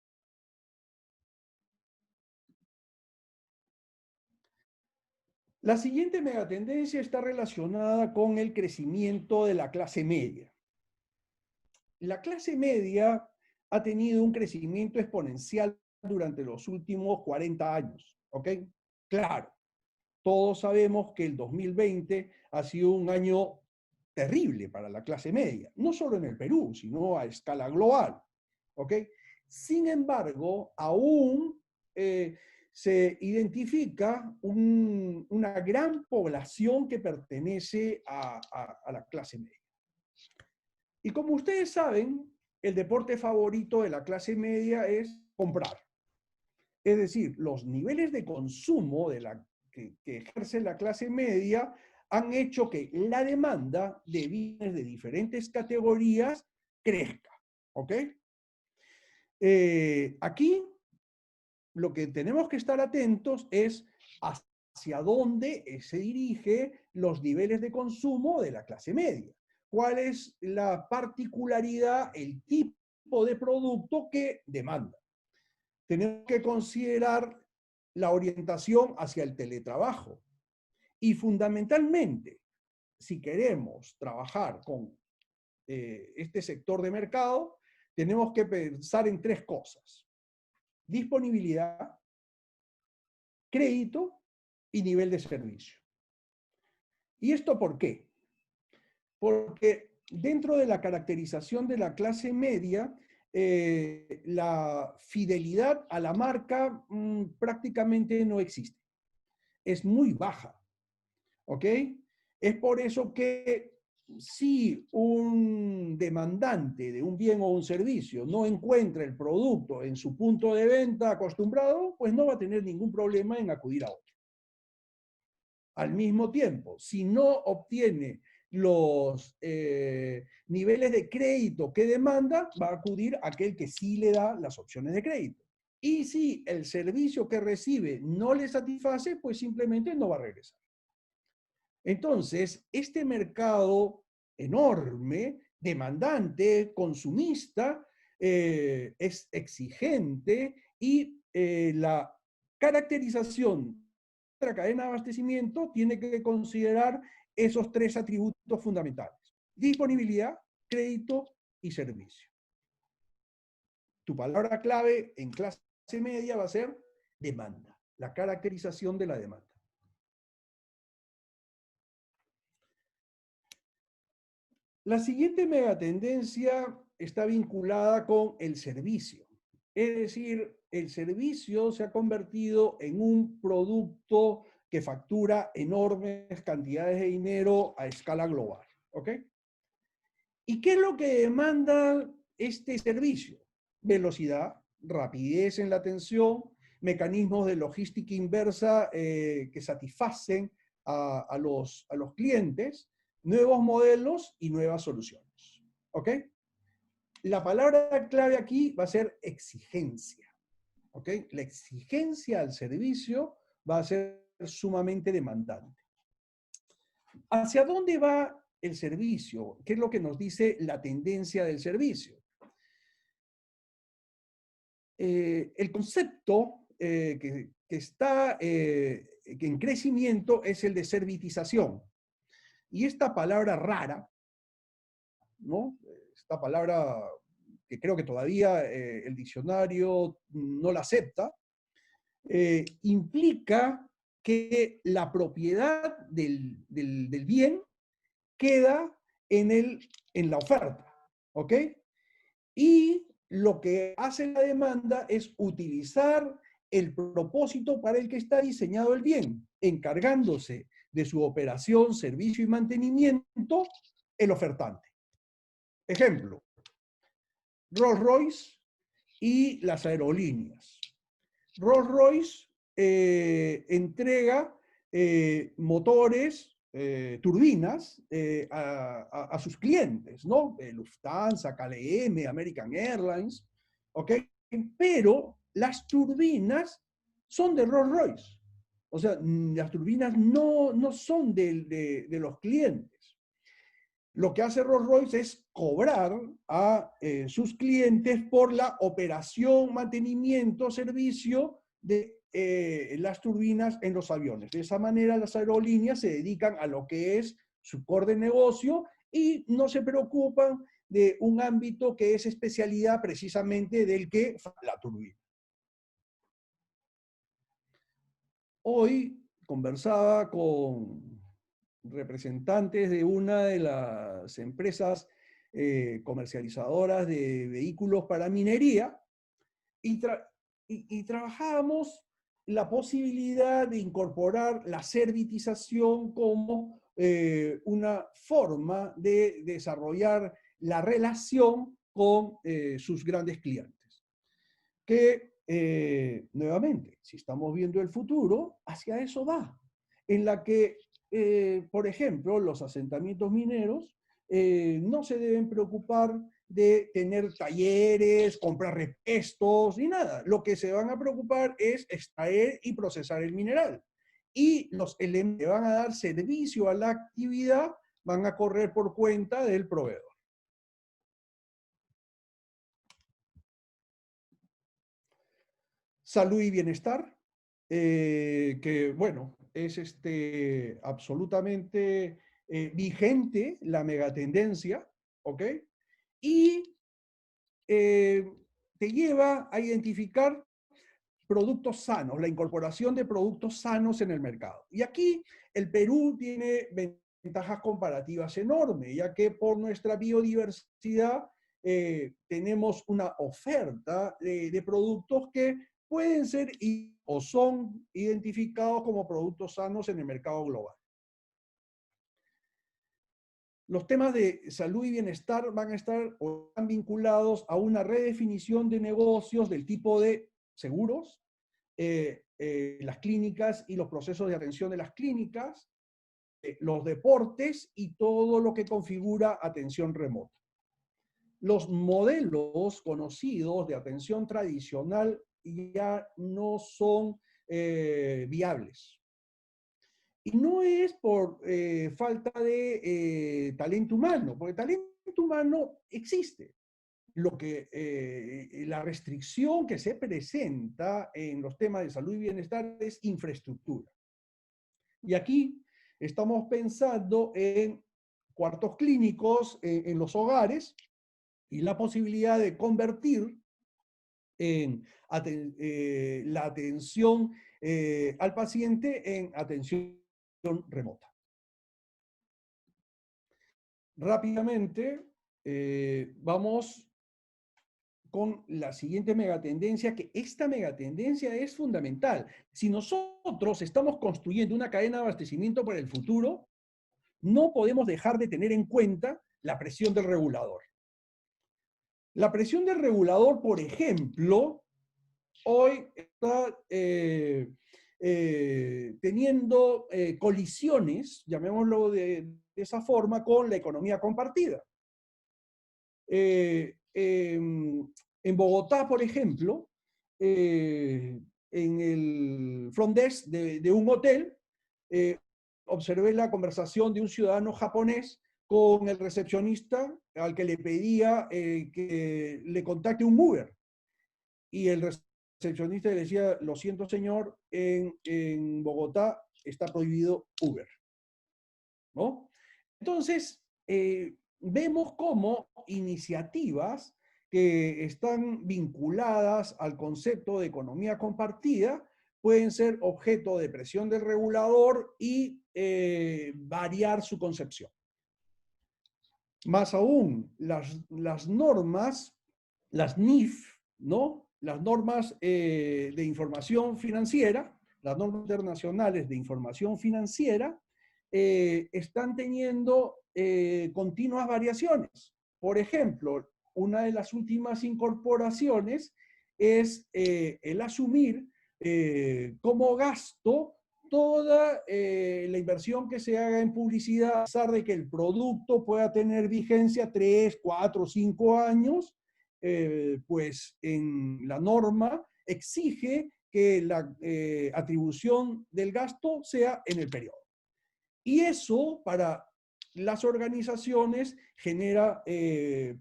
La siguiente megatendencia está relacionada con el crecimiento de la clase media. La clase media ha tenido un crecimiento exponencial durante los últimos 40 años, ¿ok? Claro, todos sabemos que el 2020 ha sido un año terrible para la clase media, no solo en el Perú, sino a escala global, ¿ok? Sin embargo, aún se identifica una gran población que pertenece a la clase media. Y como ustedes saben, el deporte favorito de la clase media es comprar. Es decir, los niveles de consumo que ejerce la clase media han hecho que la demanda de bienes de diferentes categorías crezca. ¿Ok? Aquí lo que tenemos que estar atentos es hacia dónde se dirigen los niveles de consumo de la clase media. ¿Cuál es la particularidad, el tipo de producto que demanda? Tenemos que considerar la orientación hacia el teletrabajo. Y fundamentalmente, si queremos trabajar con este sector de mercado, tenemos que pensar en tres cosas: disponibilidad, crédito y nivel de servicio. ¿Y esto por qué? porque dentro de la caracterización de la clase media, la fidelidad a la marca prácticamente no existe. Es muy baja, ¿ok? Es por eso que si un demandante de un bien o un servicio no encuentra el producto en su punto de venta acostumbrado, pues no va a tener ningún problema en acudir a otro. Al mismo tiempo, si no obtiene los niveles de crédito que demanda, va a acudir a aquel que sí le da las opciones de crédito. Y si el servicio que recibe no le satisface, pues simplemente no va a regresar. Entonces, este mercado enorme, demandante, consumista, es exigente y la caracterización de la cadena de abastecimiento tiene que considerar esos tres atributos fundamentales: disponibilidad, crédito y servicio. Tu palabra clave en clase media va a ser demanda, la caracterización de la demanda. La siguiente megatendencia está vinculada con el servicio. Es decir, el servicio se ha convertido en un producto que factura enormes cantidades de dinero a escala global. ¿Ok? ¿Y qué es lo que demanda este servicio? Velocidad, rapidez en la atención, mecanismos de logística inversa que satisfacen a los clientes, nuevos modelos y nuevas soluciones. ¿Ok? La palabra clave aquí va a ser exigencia. ¿Ok? La exigencia al servicio va a ser sumamente demandante. ¿Hacia dónde va el servicio? ¿Qué es lo que nos dice la tendencia del servicio? El concepto que está en crecimiento es el de servitización. Y esta palabra rara, ¿no? Esta palabra que creo que todavía el diccionario no la acepta, implica que la propiedad del bien queda en la oferta, ¿ok? Y lo que hace la demanda es utilizar el propósito para el que está diseñado el bien, encargándose de su operación, servicio y mantenimiento el ofertante. Ejemplo, Rolls-Royce y las aerolíneas. Rolls-Royce entrega motores, turbinas a sus clientes, ¿no? Lufthansa, KLM, American Airlines, ¿ok? Pero las turbinas son de Rolls-Royce. O sea, las turbinas no son de los clientes. Lo que hace Rolls-Royce es cobrar a sus clientes por la operación, mantenimiento, servicio de las turbinas en los aviones. De esa manera las aerolíneas se dedican a lo que es su core de negocio y no se preocupan de un ámbito que es especialidad precisamente del que la turbina. Hoy conversaba con representantes de una de las empresas comercializadoras de vehículos para minería y trabajábamos la posibilidad de incorporar la servitización como una forma de desarrollar la relación con sus grandes clientes. Que, nuevamente, si estamos viendo el futuro, hacia eso va, en la que por ejemplo, los asentamientos mineros no se deben preocupar de tener talleres, comprar repuestos, ni nada. Lo que se van a preocupar es extraer y procesar el mineral. Y los elementos que van a dar servicio a la actividad van a correr por cuenta del proveedor. Salud y bienestar, que bueno, es absolutamente vigente la megatendencia, ¿ok? Y te lleva a identificar productos sanos, la incorporación de productos sanos en el mercado. Y aquí el Perú tiene ventajas comparativas enormes, ya que por nuestra biodiversidad tenemos una oferta de productos que pueden ser o son identificados como productos sanos en el mercado global. Los temas de salud y bienestar van a estar o están vinculados a una redefinición de negocios del tipo de seguros, las clínicas y los procesos de atención de las clínicas, los deportes y todo lo que configura atención remota. Los modelos conocidos de atención tradicional ya no son viables. Y no es por falta de talento humano, porque talento humano existe. La restricción que se presenta en los temas de salud y bienestar es infraestructura. Y aquí estamos pensando en cuartos clínicos en los hogares y la posibilidad de convertir en la atención al paciente en atención remota. Rápidamente, vamos con la siguiente megatendencia, que esta megatendencia es fundamental. Si nosotros estamos construyendo una cadena de abastecimiento para el futuro, no podemos dejar de tener en cuenta la presión del regulador. La presión del regulador, por ejemplo, hoy está teniendo colisiones, llamémoslo de esa forma, con la economía compartida. En Bogotá, por ejemplo, en el front desk de un hotel, observé la conversación de un ciudadano japonés con el recepcionista al que le pedía que le contacte un Uber. Y el recepcionista le decía, lo siento señor, en Bogotá está prohibido Uber, ¿no? Entonces, vemos cómo iniciativas que están vinculadas al concepto de economía compartida pueden ser objeto de presión del regulador y variar su concepción. Más aún, las normas, las NIF, ¿no? Las normas de información financiera, las normas internacionales de información financiera, están teniendo continuas variaciones. Por ejemplo, una de las últimas incorporaciones es el asumir como gasto toda la inversión que se haga en publicidad, a pesar de que el producto pueda tener vigencia 3, 4, 5 años, pues en la norma exige que la atribución del gasto sea en el periodo. Y eso para las organizaciones genera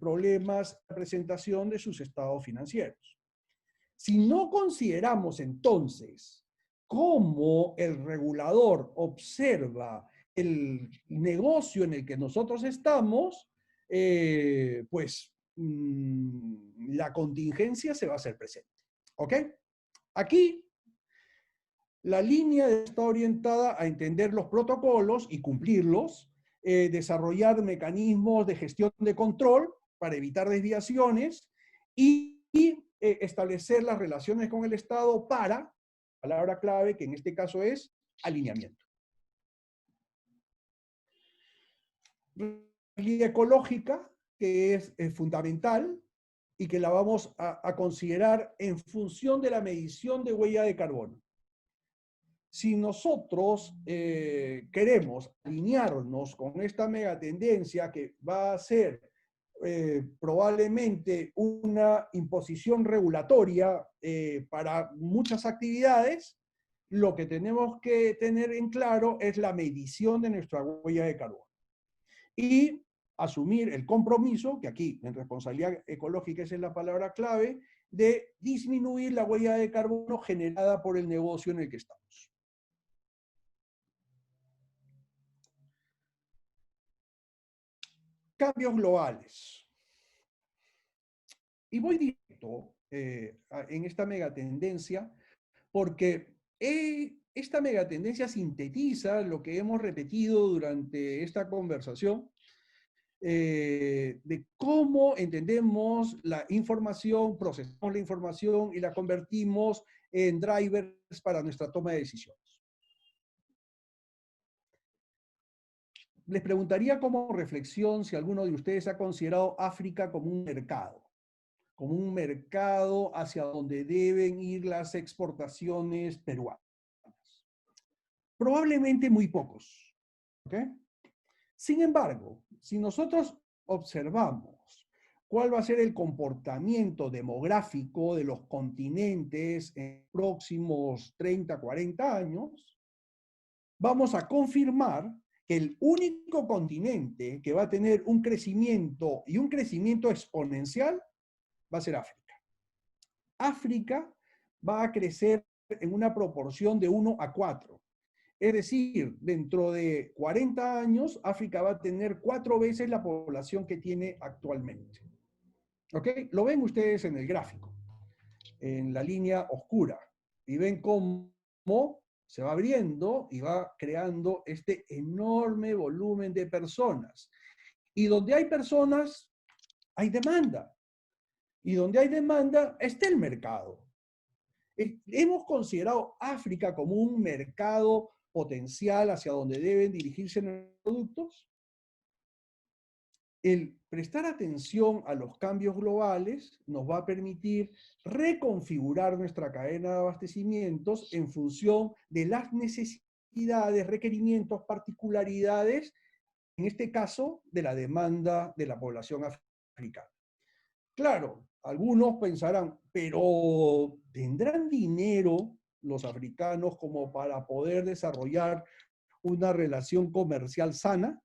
problemas de presentación de sus estados financieros. Si no consideramos entonces cómo el regulador observa el negocio en el que nosotros estamos, pues la contingencia se va a hacer presente. ¿Ok? Aquí la línea está orientada a entender los protocolos y cumplirlos, desarrollar mecanismos de gestión de control para evitar desviaciones y establecer las relaciones con el Estado para, palabra clave que en este caso es alineamiento. La ecológica, que es fundamental y que la vamos a considerar en función de la medición de huella de carbono. Si nosotros queremos alinearnos con esta megatendencia que va a ser probablemente una imposición regulatoria para muchas actividades, lo que tenemos que tener en claro es la medición de nuestra huella de carbono. Y asumir el compromiso, que aquí en responsabilidad ecológica esa es la palabra clave, de disminuir la huella de carbono generada por el negocio en el que estamos. Cambios globales. Y voy directo en esta megatendencia porque he esta megatendencia sintetiza lo que hemos repetido durante esta conversación de cómo entendemos la información, procesamos la información y la convertimos en drivers para nuestra toma de decisiones. Les preguntaría como reflexión si alguno de ustedes ha considerado África como un mercado hacia donde deben ir las exportaciones peruanas. Probablemente muy pocos. ¿Okay? Sin embargo, si nosotros observamos cuál va a ser el comportamiento demográfico de los continentes en los próximos 30, 40 años, vamos a confirmar que el único continente que va a tener un crecimiento y un crecimiento exponencial va a ser África. África va a crecer en una proporción de 1 a 4. Es decir, dentro de 40 años, África va a tener 4 veces la población que tiene actualmente. ¿Ok? Lo ven ustedes en el gráfico, en la línea oscura, y ven cómo se va abriendo y va creando este enorme volumen de personas. Y donde hay personas, hay demanda. Y donde hay demanda, está el mercado. Hemos considerado África como un mercado potencial hacia donde deben dirigirse nuestros productos. El prestar atención a los cambios globales nos va a permitir reconfigurar nuestra cadena de abastecimientos en función de las necesidades, requerimientos, particularidades, en este caso, de la demanda de la población africana. Claro, algunos pensarán, pero ¿tendrán dinero los africanos como para poder desarrollar una relación comercial sana?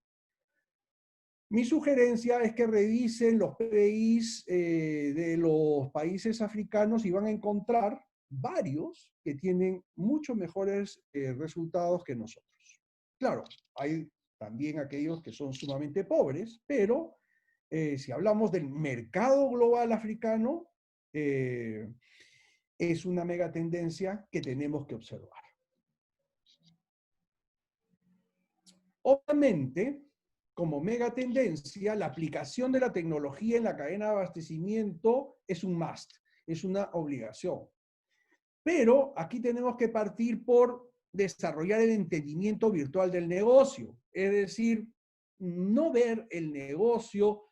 Mi sugerencia es que revisen los PBIs de los países africanos y van a encontrar varios que tienen mucho mejores resultados que nosotros. Claro, hay también aquellos que son sumamente pobres, pero si hablamos del mercado global africano, es una mega tendencia que tenemos que observar. Obviamente, como mega tendencia, la aplicación de la tecnología en la cadena de abastecimiento es un must, es una obligación. Pero aquí tenemos que partir por desarrollar el entendimiento virtual del negocio, es decir, no ver el negocio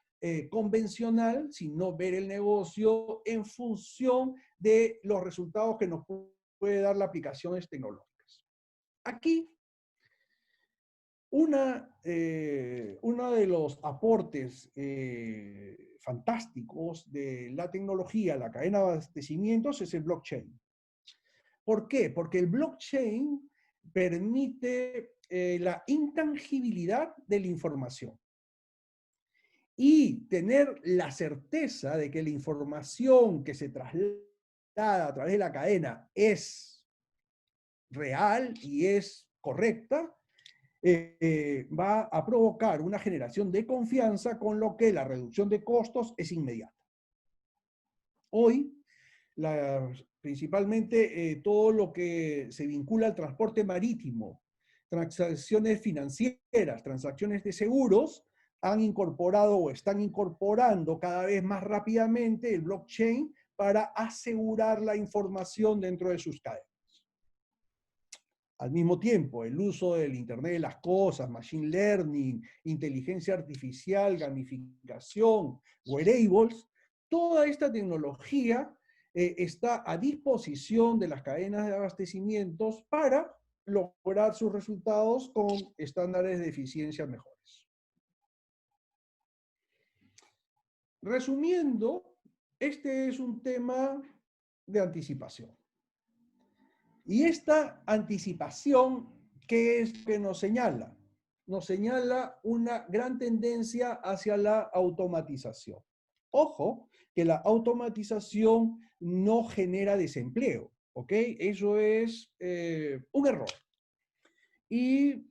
convencional, sino ver el negocio en función de los resultados que nos puede dar las aplicaciones tecnológicas. Aquí, uno de los aportes fantásticos de la tecnología, la cadena de abastecimientos, es el blockchain. ¿Por qué? Porque el blockchain permite la intangibilidad de la información y tener la certeza de que la información que se traslada a través de la cadena es real y es correcta, va a provocar una generación de confianza, con lo que la reducción de costos es inmediata. Hoy, principalmente todo lo que se vincula al transporte marítimo, transacciones financieras, transacciones de seguros, han incorporado o están incorporando cada vez más rápidamente el blockchain para asegurar la información dentro de sus cadenas. Al mismo tiempo, el uso del Internet de las cosas, machine learning, inteligencia artificial, gamificación, wearables, toda esta tecnología está a disposición de las cadenas de abastecimientos para lograr sus resultados con estándares de eficiencia mejores. Resumiendo, este es un tema de anticipación. Y esta anticipación, ¿qué es que nos señala? Nos señala una gran tendencia hacia la automatización. Ojo, que la automatización no genera desempleo, ¿ok? Eso es un error. Y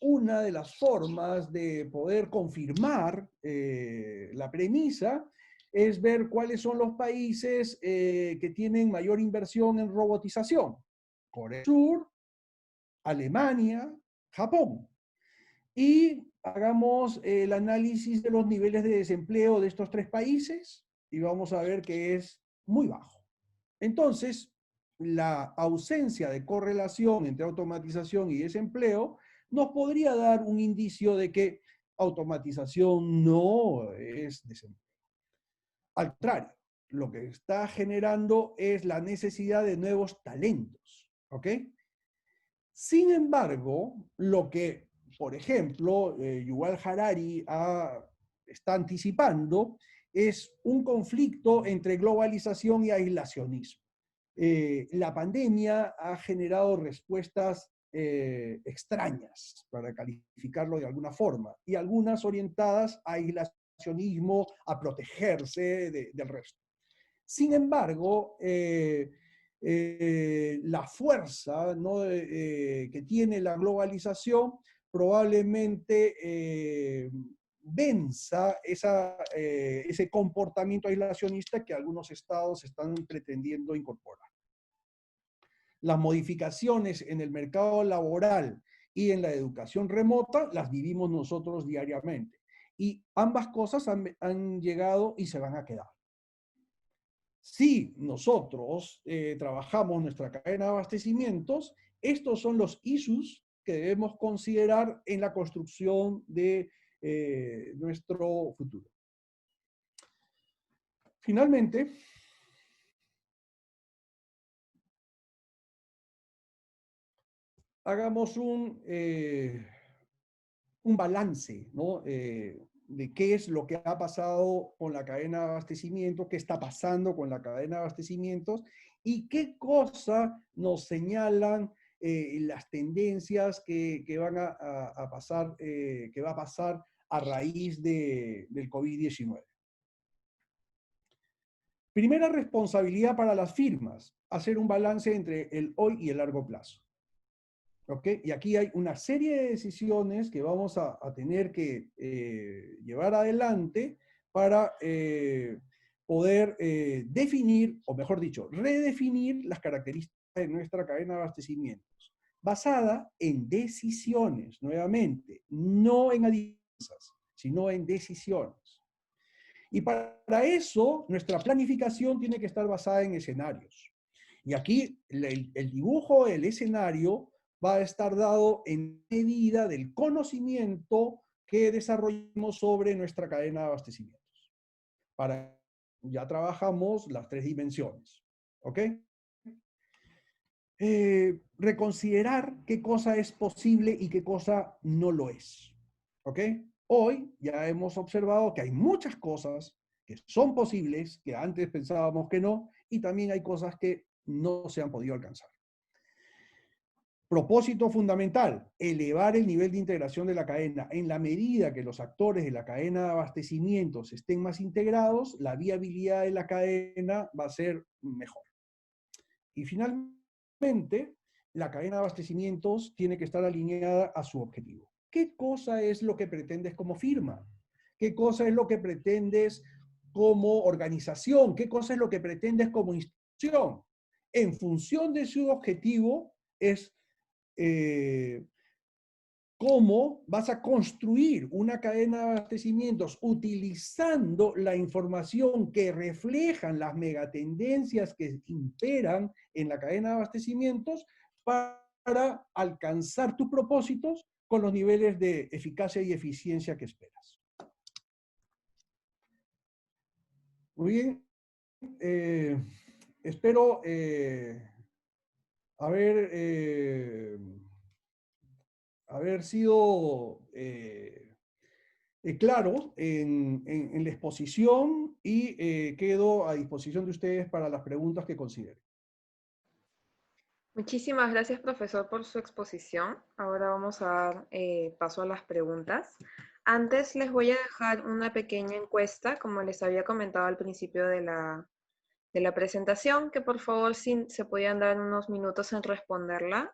una de las formas de poder confirmar la premisa es ver cuáles son los países que tienen mayor inversión en robotización. Corea del Sur Alemania, Japón. Y hagamos el análisis de los niveles de desempleo de estos tres países y vamos a ver que es muy bajo. Entonces, la ausencia de correlación entre automatización y desempleo nos podría dar un indicio de que automatización no es desempleo. Al contrario, lo que está generando es la necesidad de nuevos talentos, ¿ok? Sin embargo, lo que, por ejemplo, Yuval Harari está anticipando es un conflicto entre globalización y aislacionismo. La pandemia ha generado respuestas extrañas, para calificarlo de alguna forma, y algunas orientadas a aislacionismo, a protegerse del resto. Sin embargo, la fuerza, ¿no?, que tiene la globalización probablemente venza ese comportamiento aislacionista que algunos estados están pretendiendo incorporar. Las modificaciones en el mercado laboral y en la educación remota las vivimos nosotros diariamente. Y ambas cosas han llegado y se van a quedar. Si nosotros trabajamos nuestra cadena de abastecimientos, estos son los issues que debemos considerar en la construcción de nuestro futuro. Finalmente, hagamos un balance, ¿no?, de qué es lo que ha pasado con la cadena de abastecimiento, qué está pasando con la cadena de abastecimientos y qué cosas nos señalan las tendencias que van a pasar, que va a pasar a raíz del COVID-19. Primera responsabilidad para las firmas, hacer un balance entre el hoy y el largo plazo. ¿Okay? Y aquí hay una serie de decisiones que vamos a tener que llevar adelante para poder definir, o mejor dicho, redefinir las características de nuestra cadena de abastecimientos, basada en decisiones, nuevamente, no en adivinanzas, sino en decisiones. Y para eso, nuestra planificación tiene que estar basada en escenarios. Y aquí el dibujo del escenario va a estar dado en medida del conocimiento que desarrollemos sobre nuestra cadena de abastecimientos. Ya trabajamos las tres dimensiones, ¿ok? Reconsiderar qué cosa es posible y qué cosa no lo es, ¿ok? Hoy ya hemos observado que hay muchas cosas que son posibles, que antes pensábamos que no, y también hay cosas que no se han podido alcanzar. Propósito fundamental, elevar el nivel de integración de la cadena. En la medida que los actores de la cadena de abastecimientos estén más integrados, la viabilidad de la cadena va a ser mejor. Y finalmente, la cadena de abastecimientos tiene que estar alineada a su objetivo. ¿Qué cosa es lo que pretendes como firma? ¿Qué cosa es lo que pretendes como organización? ¿Qué cosa es lo que pretendes como institución? En función de su objetivo es cómo vas a construir una cadena de abastecimientos utilizando la información que reflejan las megatendencias que imperan en la cadena de abastecimientos para alcanzar tus propósitos con los niveles de eficacia y eficiencia que esperas. Muy bien. Espero haber sido claro en la exposición y quedo a disposición de ustedes para las preguntas que consideren. Muchísimas gracias, profesor, por su exposición. Ahora vamos a dar paso a las preguntas. Antes les voy a dejar una pequeña encuesta, como les había comentado al principio de la presentación, que por favor si se podían dar unos minutos en responderla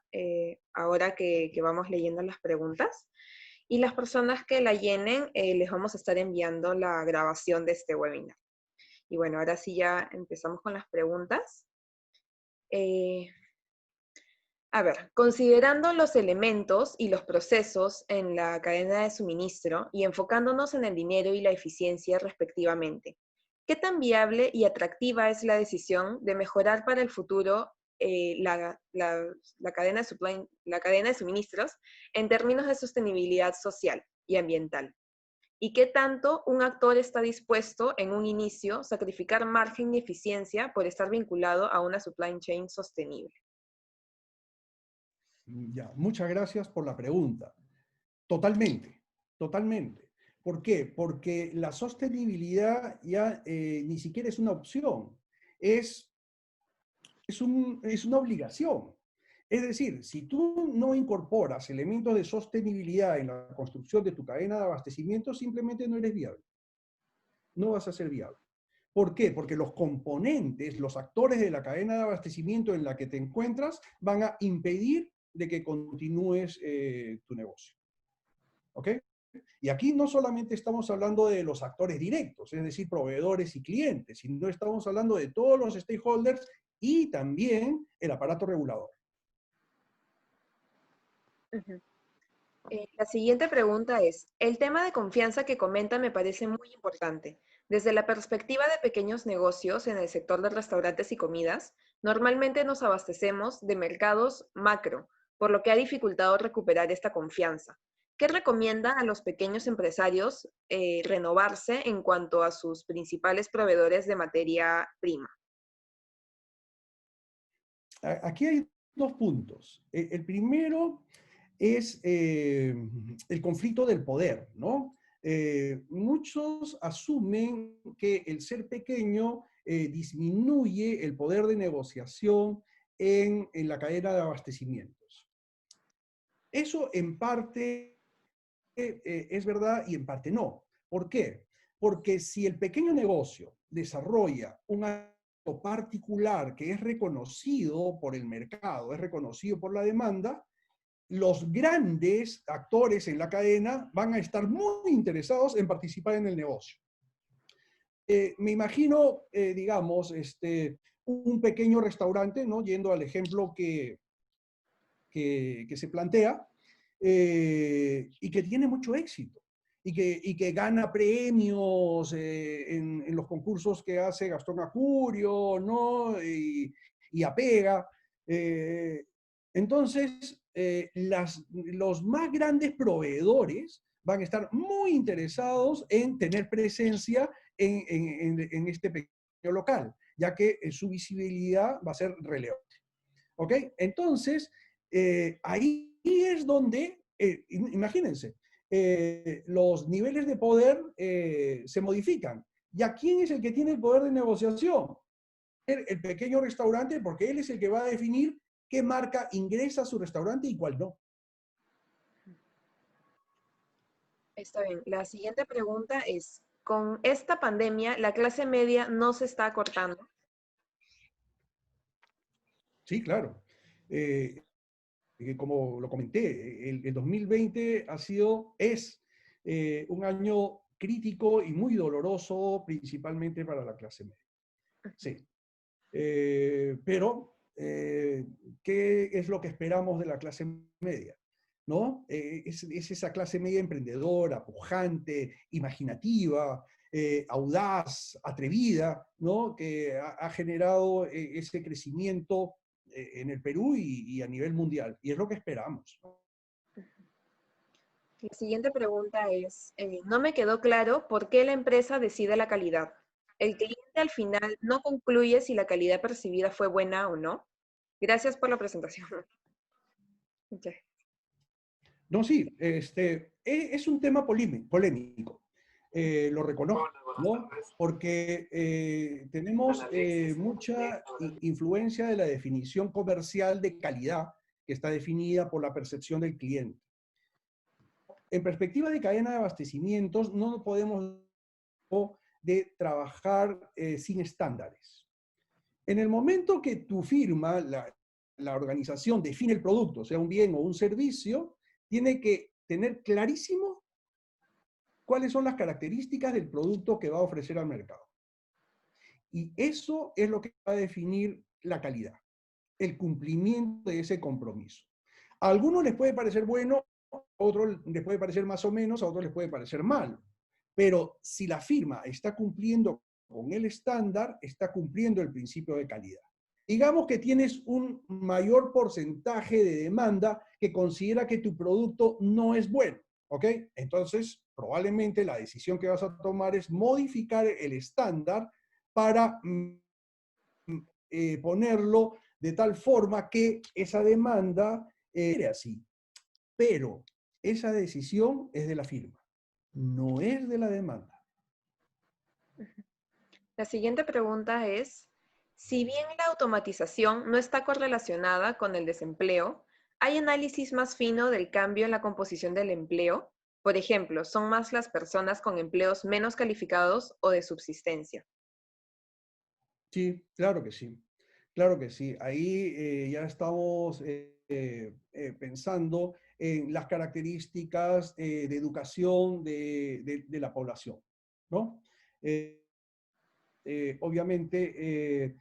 ahora que vamos leyendo las preguntas. Y las personas que la llenen, les vamos a estar enviando la grabación de este webinar. Y bueno, ahora sí ya empezamos con las preguntas. A ver, considerando los elementos y los procesos en la cadena de suministro y enfocándonos en el dinero y la eficiencia respectivamente, ¿qué tan viable y atractiva es la decisión de mejorar para el futuro la cadena la cadena de suministros en términos de sostenibilidad social y ambiental? ¿Y qué tanto un actor está dispuesto en un inicio sacrificar margen y eficiencia por estar vinculado a una supply chain sostenible? Ya, muchas gracias por la pregunta. Totalmente, totalmente. ¿Por qué? Porque la sostenibilidad ya ni siquiera es una opción, es, es una obligación. Es decir, si tú no incorporas elementos de sostenibilidad en la construcción de tu cadena de abastecimiento, simplemente no eres viable. No vas a ser viable. ¿Por qué? Porque los componentes, los actores de la cadena de abastecimiento en la que te encuentras van a impedir de que continúes tu negocio. ¿Ok? Y aquí no solamente estamos hablando de los actores directos, es decir, proveedores y clientes, sino estamos hablando de todos los stakeholders y también el aparato regulador. Ujú. La siguiente pregunta es, el tema de confianza que comenta me parece muy importante. Desde la perspectiva de pequeños negocios en el sector de restaurantes y comidas, normalmente nos abastecemos de mercados macro, por lo que ha dificultado recuperar esta confianza. ¿Qué recomienda a los pequeños empresarios renovarse en cuanto a sus principales proveedores de materia prima? Aquí hay dos puntos. El primero es el conflicto del poder, ¿no? Muchos asumen que el ser pequeño disminuye el poder de negociación en la cadena de abastecimientos. Eso en parte es verdad y en parte no. ¿Por qué? Porque si el pequeño negocio desarrolla un acto particular que es reconocido por el mercado, es reconocido por la demanda, los grandes actores en la cadena van a estar muy interesados en participar en el negocio. Me imagino, digamos, un pequeño restaurante, ¿no? Yendo al ejemplo que se plantea, y que tiene mucho éxito, y que gana premios en los concursos que hace Gastón Acurio, ¿no? Y Apega. Entonces, los más grandes proveedores van a estar muy interesados en tener presencia en este pequeño local, ya que su visibilidad va a ser relevante. ¿Ok? Entonces, ahí es donde, imagínense, los niveles de poder se modifican. ¿Ya quién es el que tiene el poder de negociación? El pequeño restaurante, porque él es el que va a definir qué marca ingresa a su restaurante y cuál no. Está bien. La siguiente pregunta es, con esta pandemia, ¿la clase media no se está acortando? Sí, claro. Eh, Como lo comenté, el 2020 es un año crítico y muy doloroso, principalmente para la clase media. Sí. Pero, ¿qué es lo que esperamos de la clase media? ¿No? Es esa clase media emprendedora, pujante, imaginativa, audaz, atrevida, ¿no? Que ha generado ese crecimiento en el Perú y a nivel mundial. Y es lo que esperamos, ¿no? La siguiente pregunta es, no me quedó claro por qué la empresa decide la calidad. El cliente al final no concluye si la calidad percibida fue buena o no. Gracias por la presentación. Ok. No, sí, es un tema polémico, lo reconozco, ¿no? Porque tenemos mucha influencia de la definición comercial de calidad que está definida por la percepción del cliente. En perspectiva de cadena de abastecimientos, no podemos de trabajar sin estándares. En el momento que tu firma, la organización define el producto, sea un bien o un servicio, tiene que tener clarísimo cuáles son las características del producto que va a ofrecer al mercado. Y eso es lo que va a definir la calidad. el cumplimiento de ese compromiso. A algunos les puede parecer bueno, a otros les puede parecer más o menos, a otros les puede parecer mal. Pero si la firma está cumpliendo con el estándar, está cumpliendo el principio de calidad. Digamos que tienes un mayor porcentaje de demanda que considera que tu producto no es bueno, ¿ok? Entonces, probablemente la decisión que vas a tomar es modificar el estándar para ponerlo de tal forma que esa demanda sea así. Pero esa decisión es de la firma, no es de la demanda. La siguiente pregunta es, si bien la automatización no está correlacionada con el desempleo, ¿hay análisis más fino del cambio en la composición del empleo? Por ejemplo, ¿son más las personas con empleos menos calificados o de subsistencia? Sí, claro que sí. Claro que sí. Ahí ya estamos pensando en las características de educación de la población, ¿no? Eh, Obviamente,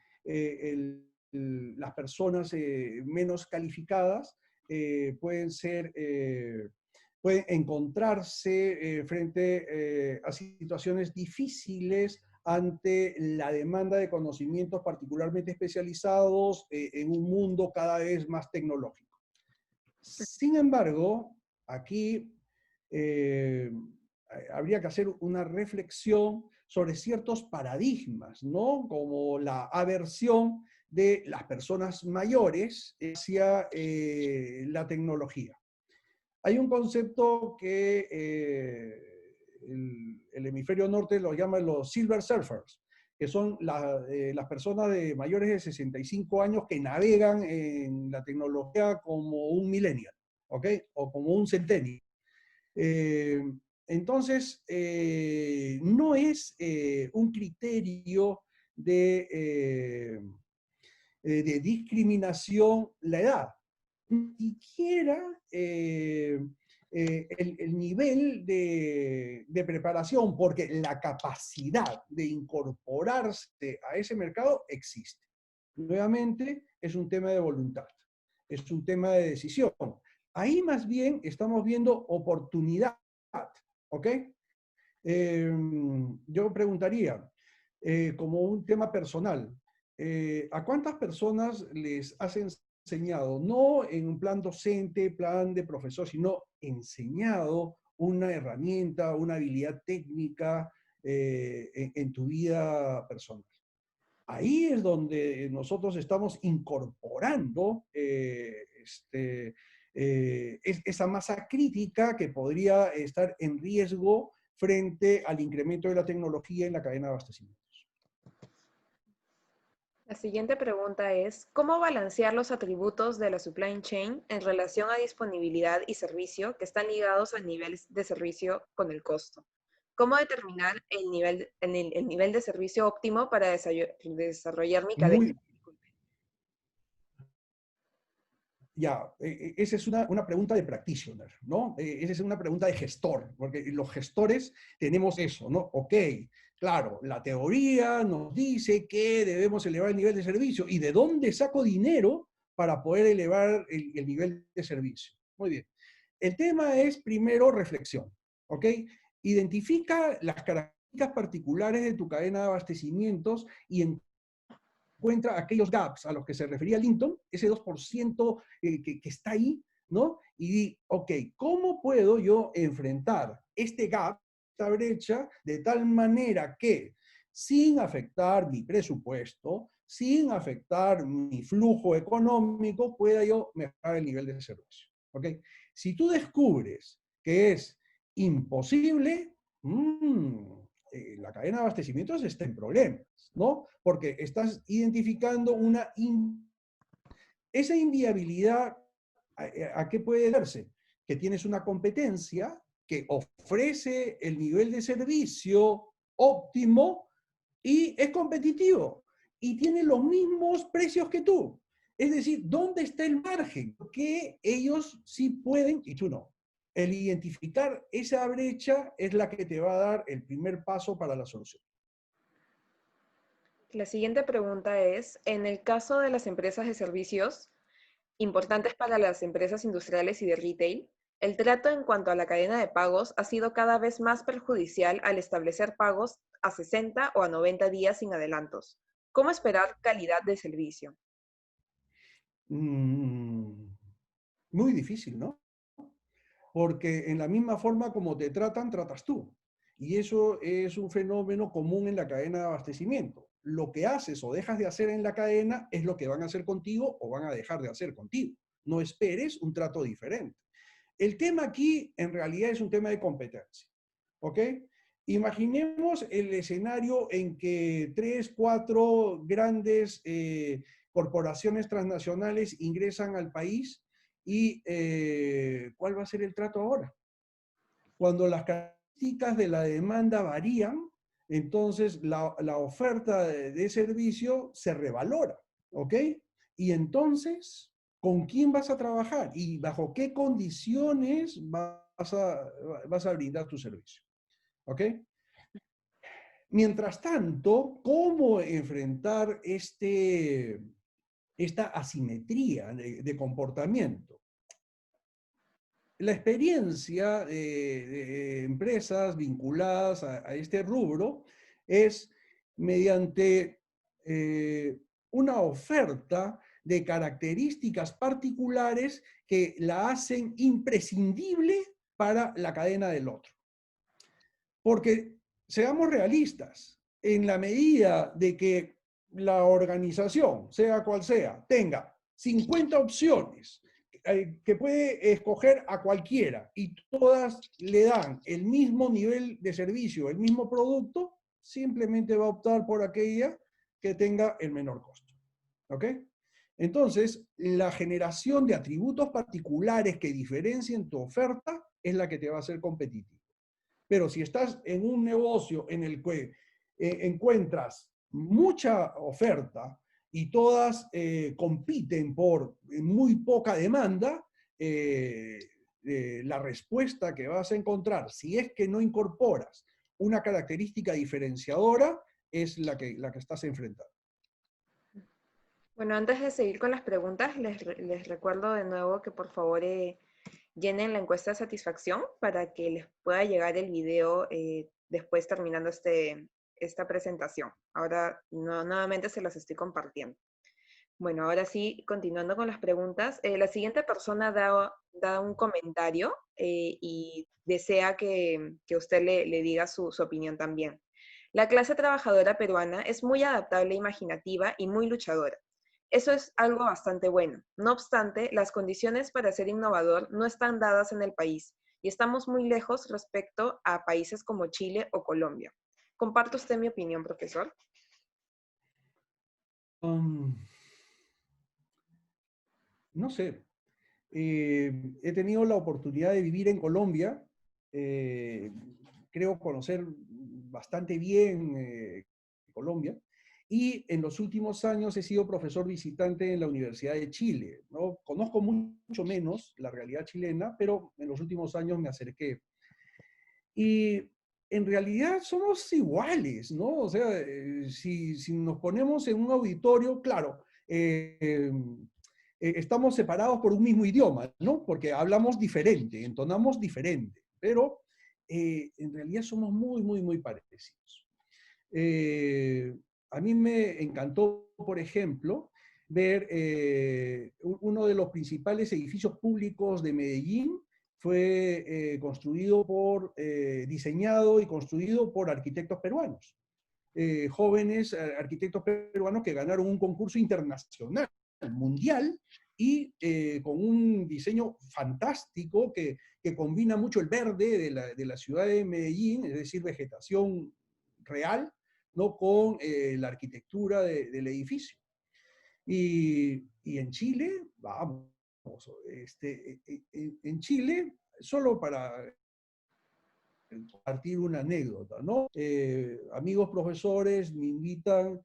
las personas menos calificadas pueden ser, pueden encontrarse frente a situaciones difíciles ante la demanda de conocimientos particularmente especializados en un mundo cada vez más tecnológico. Sin embargo, aquí eh, habría que hacer una reflexión sobre ciertos paradigmas, ¿no? Como la aversión de las personas mayores hacia la tecnología. Hay un concepto que el hemisferio norte lo llama los silver surfers, que son las personas de mayores de 65 años que navegan en la tecnología como un millennial, ¿ok? O como un centennial. Eh, entonces, no es un criterio de discriminación la edad. Ni siquiera el nivel de preparación, porque la capacidad de incorporarse a ese mercado existe. Nuevamente, es un tema de voluntad, es un tema de decisión. Ahí más bien estamos viendo oportunidad, ¿ok? Yo preguntaría, como un tema personal, ¿a cuántas personas les has enseñado, no en un plan docente, plan de profesor, sino enseñado una herramienta, una habilidad técnica en tu vida personal? Ahí es donde nosotros estamos incorporando esa masa crítica que podría estar en riesgo frente al incremento de la tecnología en la cadena de abastecimientos. La siguiente pregunta es, ¿cómo balancear los atributos de la supply chain en relación a disponibilidad y servicio que están ligados al nivel de servicio con el costo? ¿Cómo determinar el nivel de servicio óptimo para desarrollar mi cadena? Muy, ya, esa es una pregunta de practitioner, ¿no? Esa es una pregunta de gestor, porque los gestores tenemos eso, ¿no? Ok, claro, la teoría nos dice que debemos elevar el nivel de servicio. ¿Y de dónde saco dinero para poder elevar el nivel de servicio? Muy bien. El tema es primero reflexión, ¿ok? Identifica las características particulares de tu cadena de abastecimientos y encuentra aquellos gaps a los que se refería Linton, ese 2% que está ahí, ¿no? Y di, ok, ¿cómo puedo yo enfrentar este gap, esta brecha, de tal manera que sin afectar mi presupuesto, sin afectar mi flujo económico, pueda yo mejorar el nivel de servicio? ¿Ok? Si tú descubres que es imposible, la cadena de abastecimientos está en problemas, ¿no? Porque estás identificando esa inviabilidad, ¿a qué puede darse? Que tienes una competencia que ofrece el nivel de servicio óptimo y es competitivo y tiene los mismos precios que tú. Es decir, ¿dónde está el margen? Que ellos sí pueden y tú no. El identificar esa brecha es la que te va a dar el primer paso para la solución. La siguiente pregunta es, en el caso de las empresas de servicios, importantes para las empresas industriales y de retail, el trato en cuanto a la cadena de pagos ha sido cada vez más perjudicial al establecer pagos a 60 o a 90 días sin adelantos. ¿Cómo esperar calidad de servicio? Mm, muy difícil, ¿no? Porque en la misma forma como te tratan, tratas tú. Y eso es un fenómeno común en la cadena de abastecimiento. Lo que haces o dejas de hacer en la cadena es lo que van a hacer contigo o van a dejar de hacer contigo. No esperes un trato diferente. El tema aquí en realidad es un tema de competencia, ¿ok? Imaginemos el escenario en que 3, 4 grandes corporaciones transnacionales ingresan al país y ¿cuál va a ser el trato ahora? Cuando las características de la demanda varían, entonces la oferta de servicio se revalora, ¿ok? Y entonces, ¿con quién vas a trabajar? ¿Y bajo qué condiciones vas a brindar tu servicio? ¿Ok? Mientras tanto, ¿cómo enfrentar esta asimetría de comportamiento? La experiencia de empresas vinculadas a este rubro es mediante una oferta de características particulares que la hacen imprescindible para la cadena del otro. Porque seamos realistas, en la medida de que la organización, sea cual sea, tenga 50 opciones que puede escoger a cualquiera y todas le dan el mismo nivel de servicio, el mismo producto, simplemente va a optar por aquella que tenga el menor costo. ¿Ok? Entonces, la generación de atributos particulares que diferencien tu oferta es la que te va a hacer competitivo. Pero si estás en un negocio en el que encuentras mucha oferta y todas compiten por muy poca demanda, la respuesta que vas a encontrar, si es que no incorporas una característica diferenciadora, es la que estás enfrentando. Bueno, antes de seguir con las preguntas, les recuerdo de nuevo que por favor llenen la encuesta de satisfacción para que les pueda llegar el video después terminando esta presentación. Ahora nuevamente se las estoy compartiendo. Bueno, ahora sí, continuando con las preguntas, la siguiente persona da un comentario y desea que usted le diga su opinión también. La clase trabajadora peruana es muy adaptable, imaginativa y muy luchadora. Eso es algo bastante bueno. No obstante, las condiciones para ser innovador no están dadas en el país y estamos muy lejos respecto a países como Chile o Colombia. ¿Comparte usted mi opinión, profesor? Um, no sé. He tenido la oportunidad de vivir en Colombia. Eh, creo conocer bastante bien Colombia. Y en los últimos años he sido profesor visitante en la Universidad de Chile, ¿no? Conozco mucho menos la realidad chilena, pero en los últimos años me acerqué. Y en realidad somos iguales, ¿no? O sea, si nos ponemos en un auditorio, claro, estamos separados por un mismo idioma, ¿no? Porque hablamos diferente, entonamos diferente, pero en realidad somos muy, muy, muy parecidos. A mí me encantó, por ejemplo, ver uno de los principales edificios públicos de Medellín fue diseñado y construido por arquitectos peruanos, jóvenes arquitectos peruanos que ganaron un concurso internacional, mundial, y con un diseño fantástico que combina mucho el verde de la ciudad de Medellín, es decir, vegetación real, ¿no? Con la arquitectura del edificio. Y en Chile, vamos, en Chile, solo para compartir una anécdota, ¿no? Amigos profesores me invitan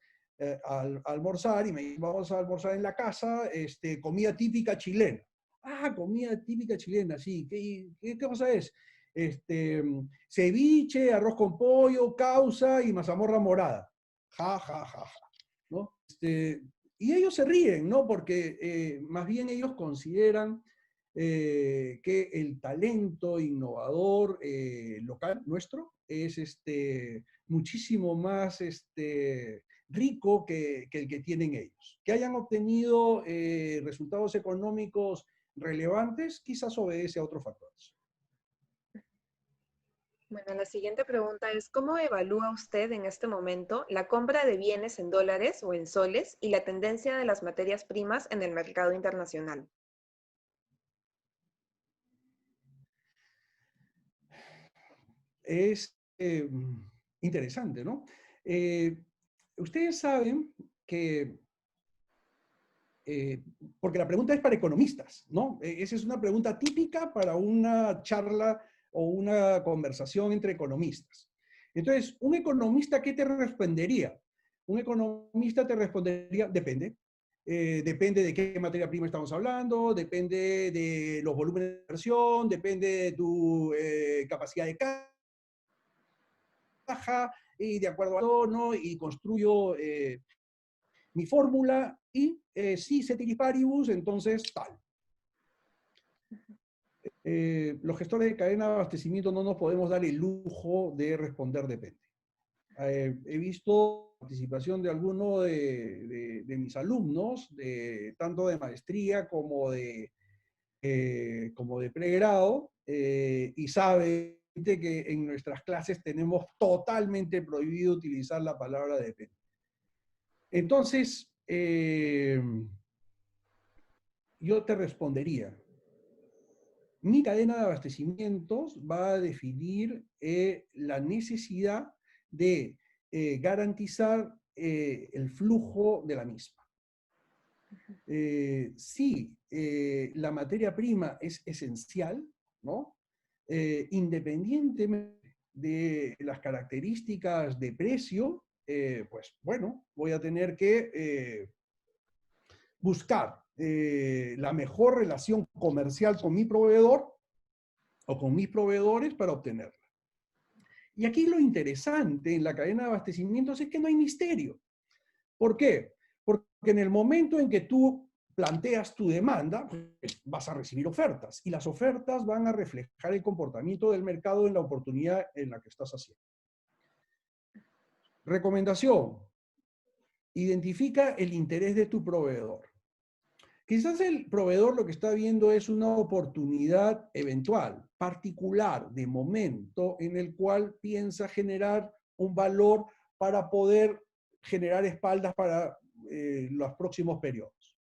a almorzar y me dicen, vamos a almorzar en la casa, comida típica chilena. Ah, comida típica chilena, sí. ¿Qué cosa es? Ceviche, arroz con pollo, causa y mazamorra morada. Ja, ja, ja, ja. y ellos se ríen, ¿no? Porque más bien ellos consideran que el talento innovador local nuestro es muchísimo más rico que el que tienen ellos. Que hayan obtenido resultados económicos relevantes, quizás obedece a otros factores. Bueno, la siguiente pregunta es, ¿cómo evalúa usted en este momento la compra de bienes en dólares o en soles y la tendencia de las materias primas en el mercado internacional? Es interesante, ¿no? Eh, Ustedes saben que, porque la pregunta es para economistas, ¿no? Esa es una pregunta típica para una charla o una conversación entre economistas. Entonces, un economista, ¿qué te respondería? Un economista te respondería, depende. Depende de qué materia prima estamos hablando, depende de los volúmenes de inversión, depende de tu capacidad de caja, y de acuerdo a todo, ¿no? Y construyo mi fórmula y si ceteris paribus, entonces tal. Los gestores de cadena de abastecimiento no nos podemos dar el lujo de responder depende. He visto participación de algunos de mis alumnos, tanto de maestría como de pregrado, y sabe que en nuestras clases tenemos totalmente prohibido utilizar la palabra depende. Entonces, yo te respondería, mi cadena de abastecimientos va a definir la necesidad de garantizar el flujo de la misma. Si la materia prima es esencial, ¿no? Independientemente de las características de precio, pues bueno, voy a tener que buscar la mejor relación comercial con mi proveedor o con mis proveedores para obtenerla. Y aquí lo interesante en la cadena de abastecimientos es que no hay misterio. ¿Por qué? Porque en el momento en que tú planteas tu demanda, pues vas a recibir ofertas y las ofertas van a reflejar el comportamiento del mercado en la oportunidad en la que estás haciendo. Recomendación: identifica el interés de tu proveedor. Quizás el proveedor lo que está viendo es una oportunidad eventual, particular, de momento, en el cual piensa generar un valor para poder generar espaldas para los próximos periodos.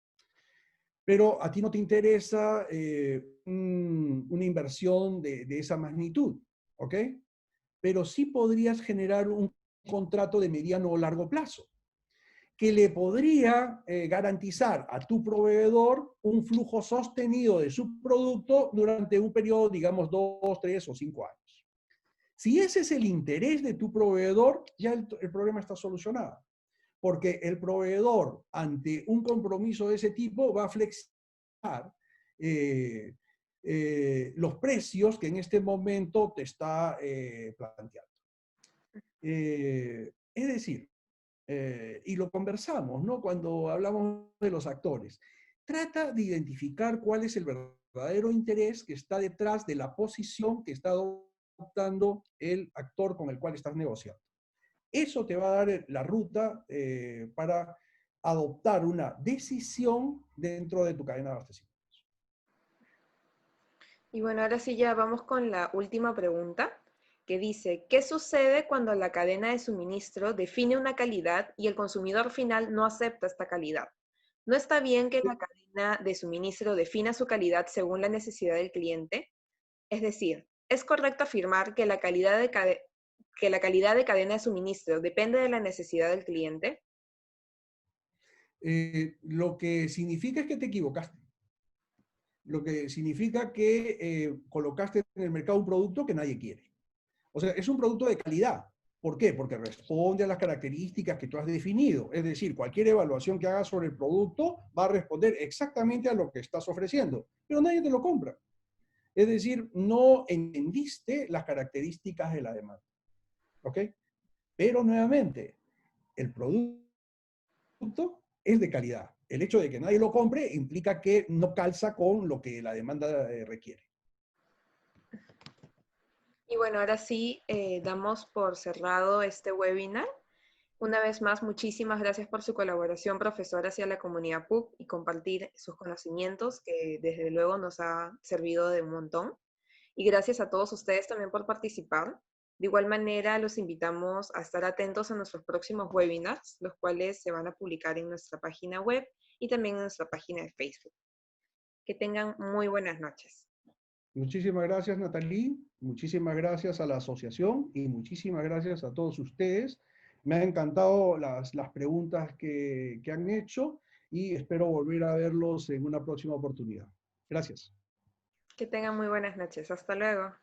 Pero a ti no te interesa una inversión de esa magnitud, ¿ok? Pero sí podrías generar un contrato de mediano o largo plazo que le podría garantizar a tu proveedor un flujo sostenido de su producto durante un periodo, digamos, 2, 3 o 5 años. Si ese es el interés de tu proveedor, ya el problema está solucionado. Porque el proveedor, ante un compromiso de ese tipo, va a flexibilizar los precios que en este momento te está planteando. Es decir, y lo conversamos, ¿no? Cuando hablamos de los actores. Trata de identificar cuál es el verdadero interés que está detrás de la posición que está adoptando el actor con el cual estás negociando. Eso te va a dar la ruta para adoptar una decisión dentro de tu cadena de abastecimiento. Y bueno, ahora sí ya vamos con la última pregunta, que dice, ¿qué sucede cuando la cadena de suministro define una calidad y el consumidor final no acepta esta calidad? ¿No está bien que la cadena de suministro defina su calidad según la necesidad del cliente? Es decir, ¿es correcto afirmar que la calidad de cadena de suministro depende de la necesidad del cliente? Lo que significa es que te equivocaste. Lo que significa que colocaste en el mercado un producto que nadie quiere. O sea, es un producto de calidad. ¿Por qué? Porque responde a las características que tú has definido. Es decir, cualquier evaluación que hagas sobre el producto va a responder exactamente a lo que estás ofreciendo, pero nadie te lo compra. Es decir, no entendiste las características de la demanda. ¿Ok? Pero nuevamente, el producto producto es de calidad. El hecho de que nadie lo compre implica que no calza con lo que la demanda requiere. Y bueno, ahora sí, damos por cerrado este webinar. Una vez más, muchísimas gracias por su colaboración, profesor, hacia la comunidad PUC y compartir sus conocimientos, que desde luego nos ha servido de un montón. Y gracias a todos ustedes también por participar. De igual manera, los invitamos a estar atentos a nuestros próximos webinars, los cuales se van a publicar en nuestra página web y también en nuestra página de Facebook. Que tengan muy buenas noches. Muchísimas gracias, Natalie. Muchísimas gracias a la asociación y muchísimas gracias a todos ustedes. Me han encantado las preguntas que han hecho y espero volver a verlos en una próxima oportunidad. Gracias. Que tengan muy buenas noches. Hasta luego.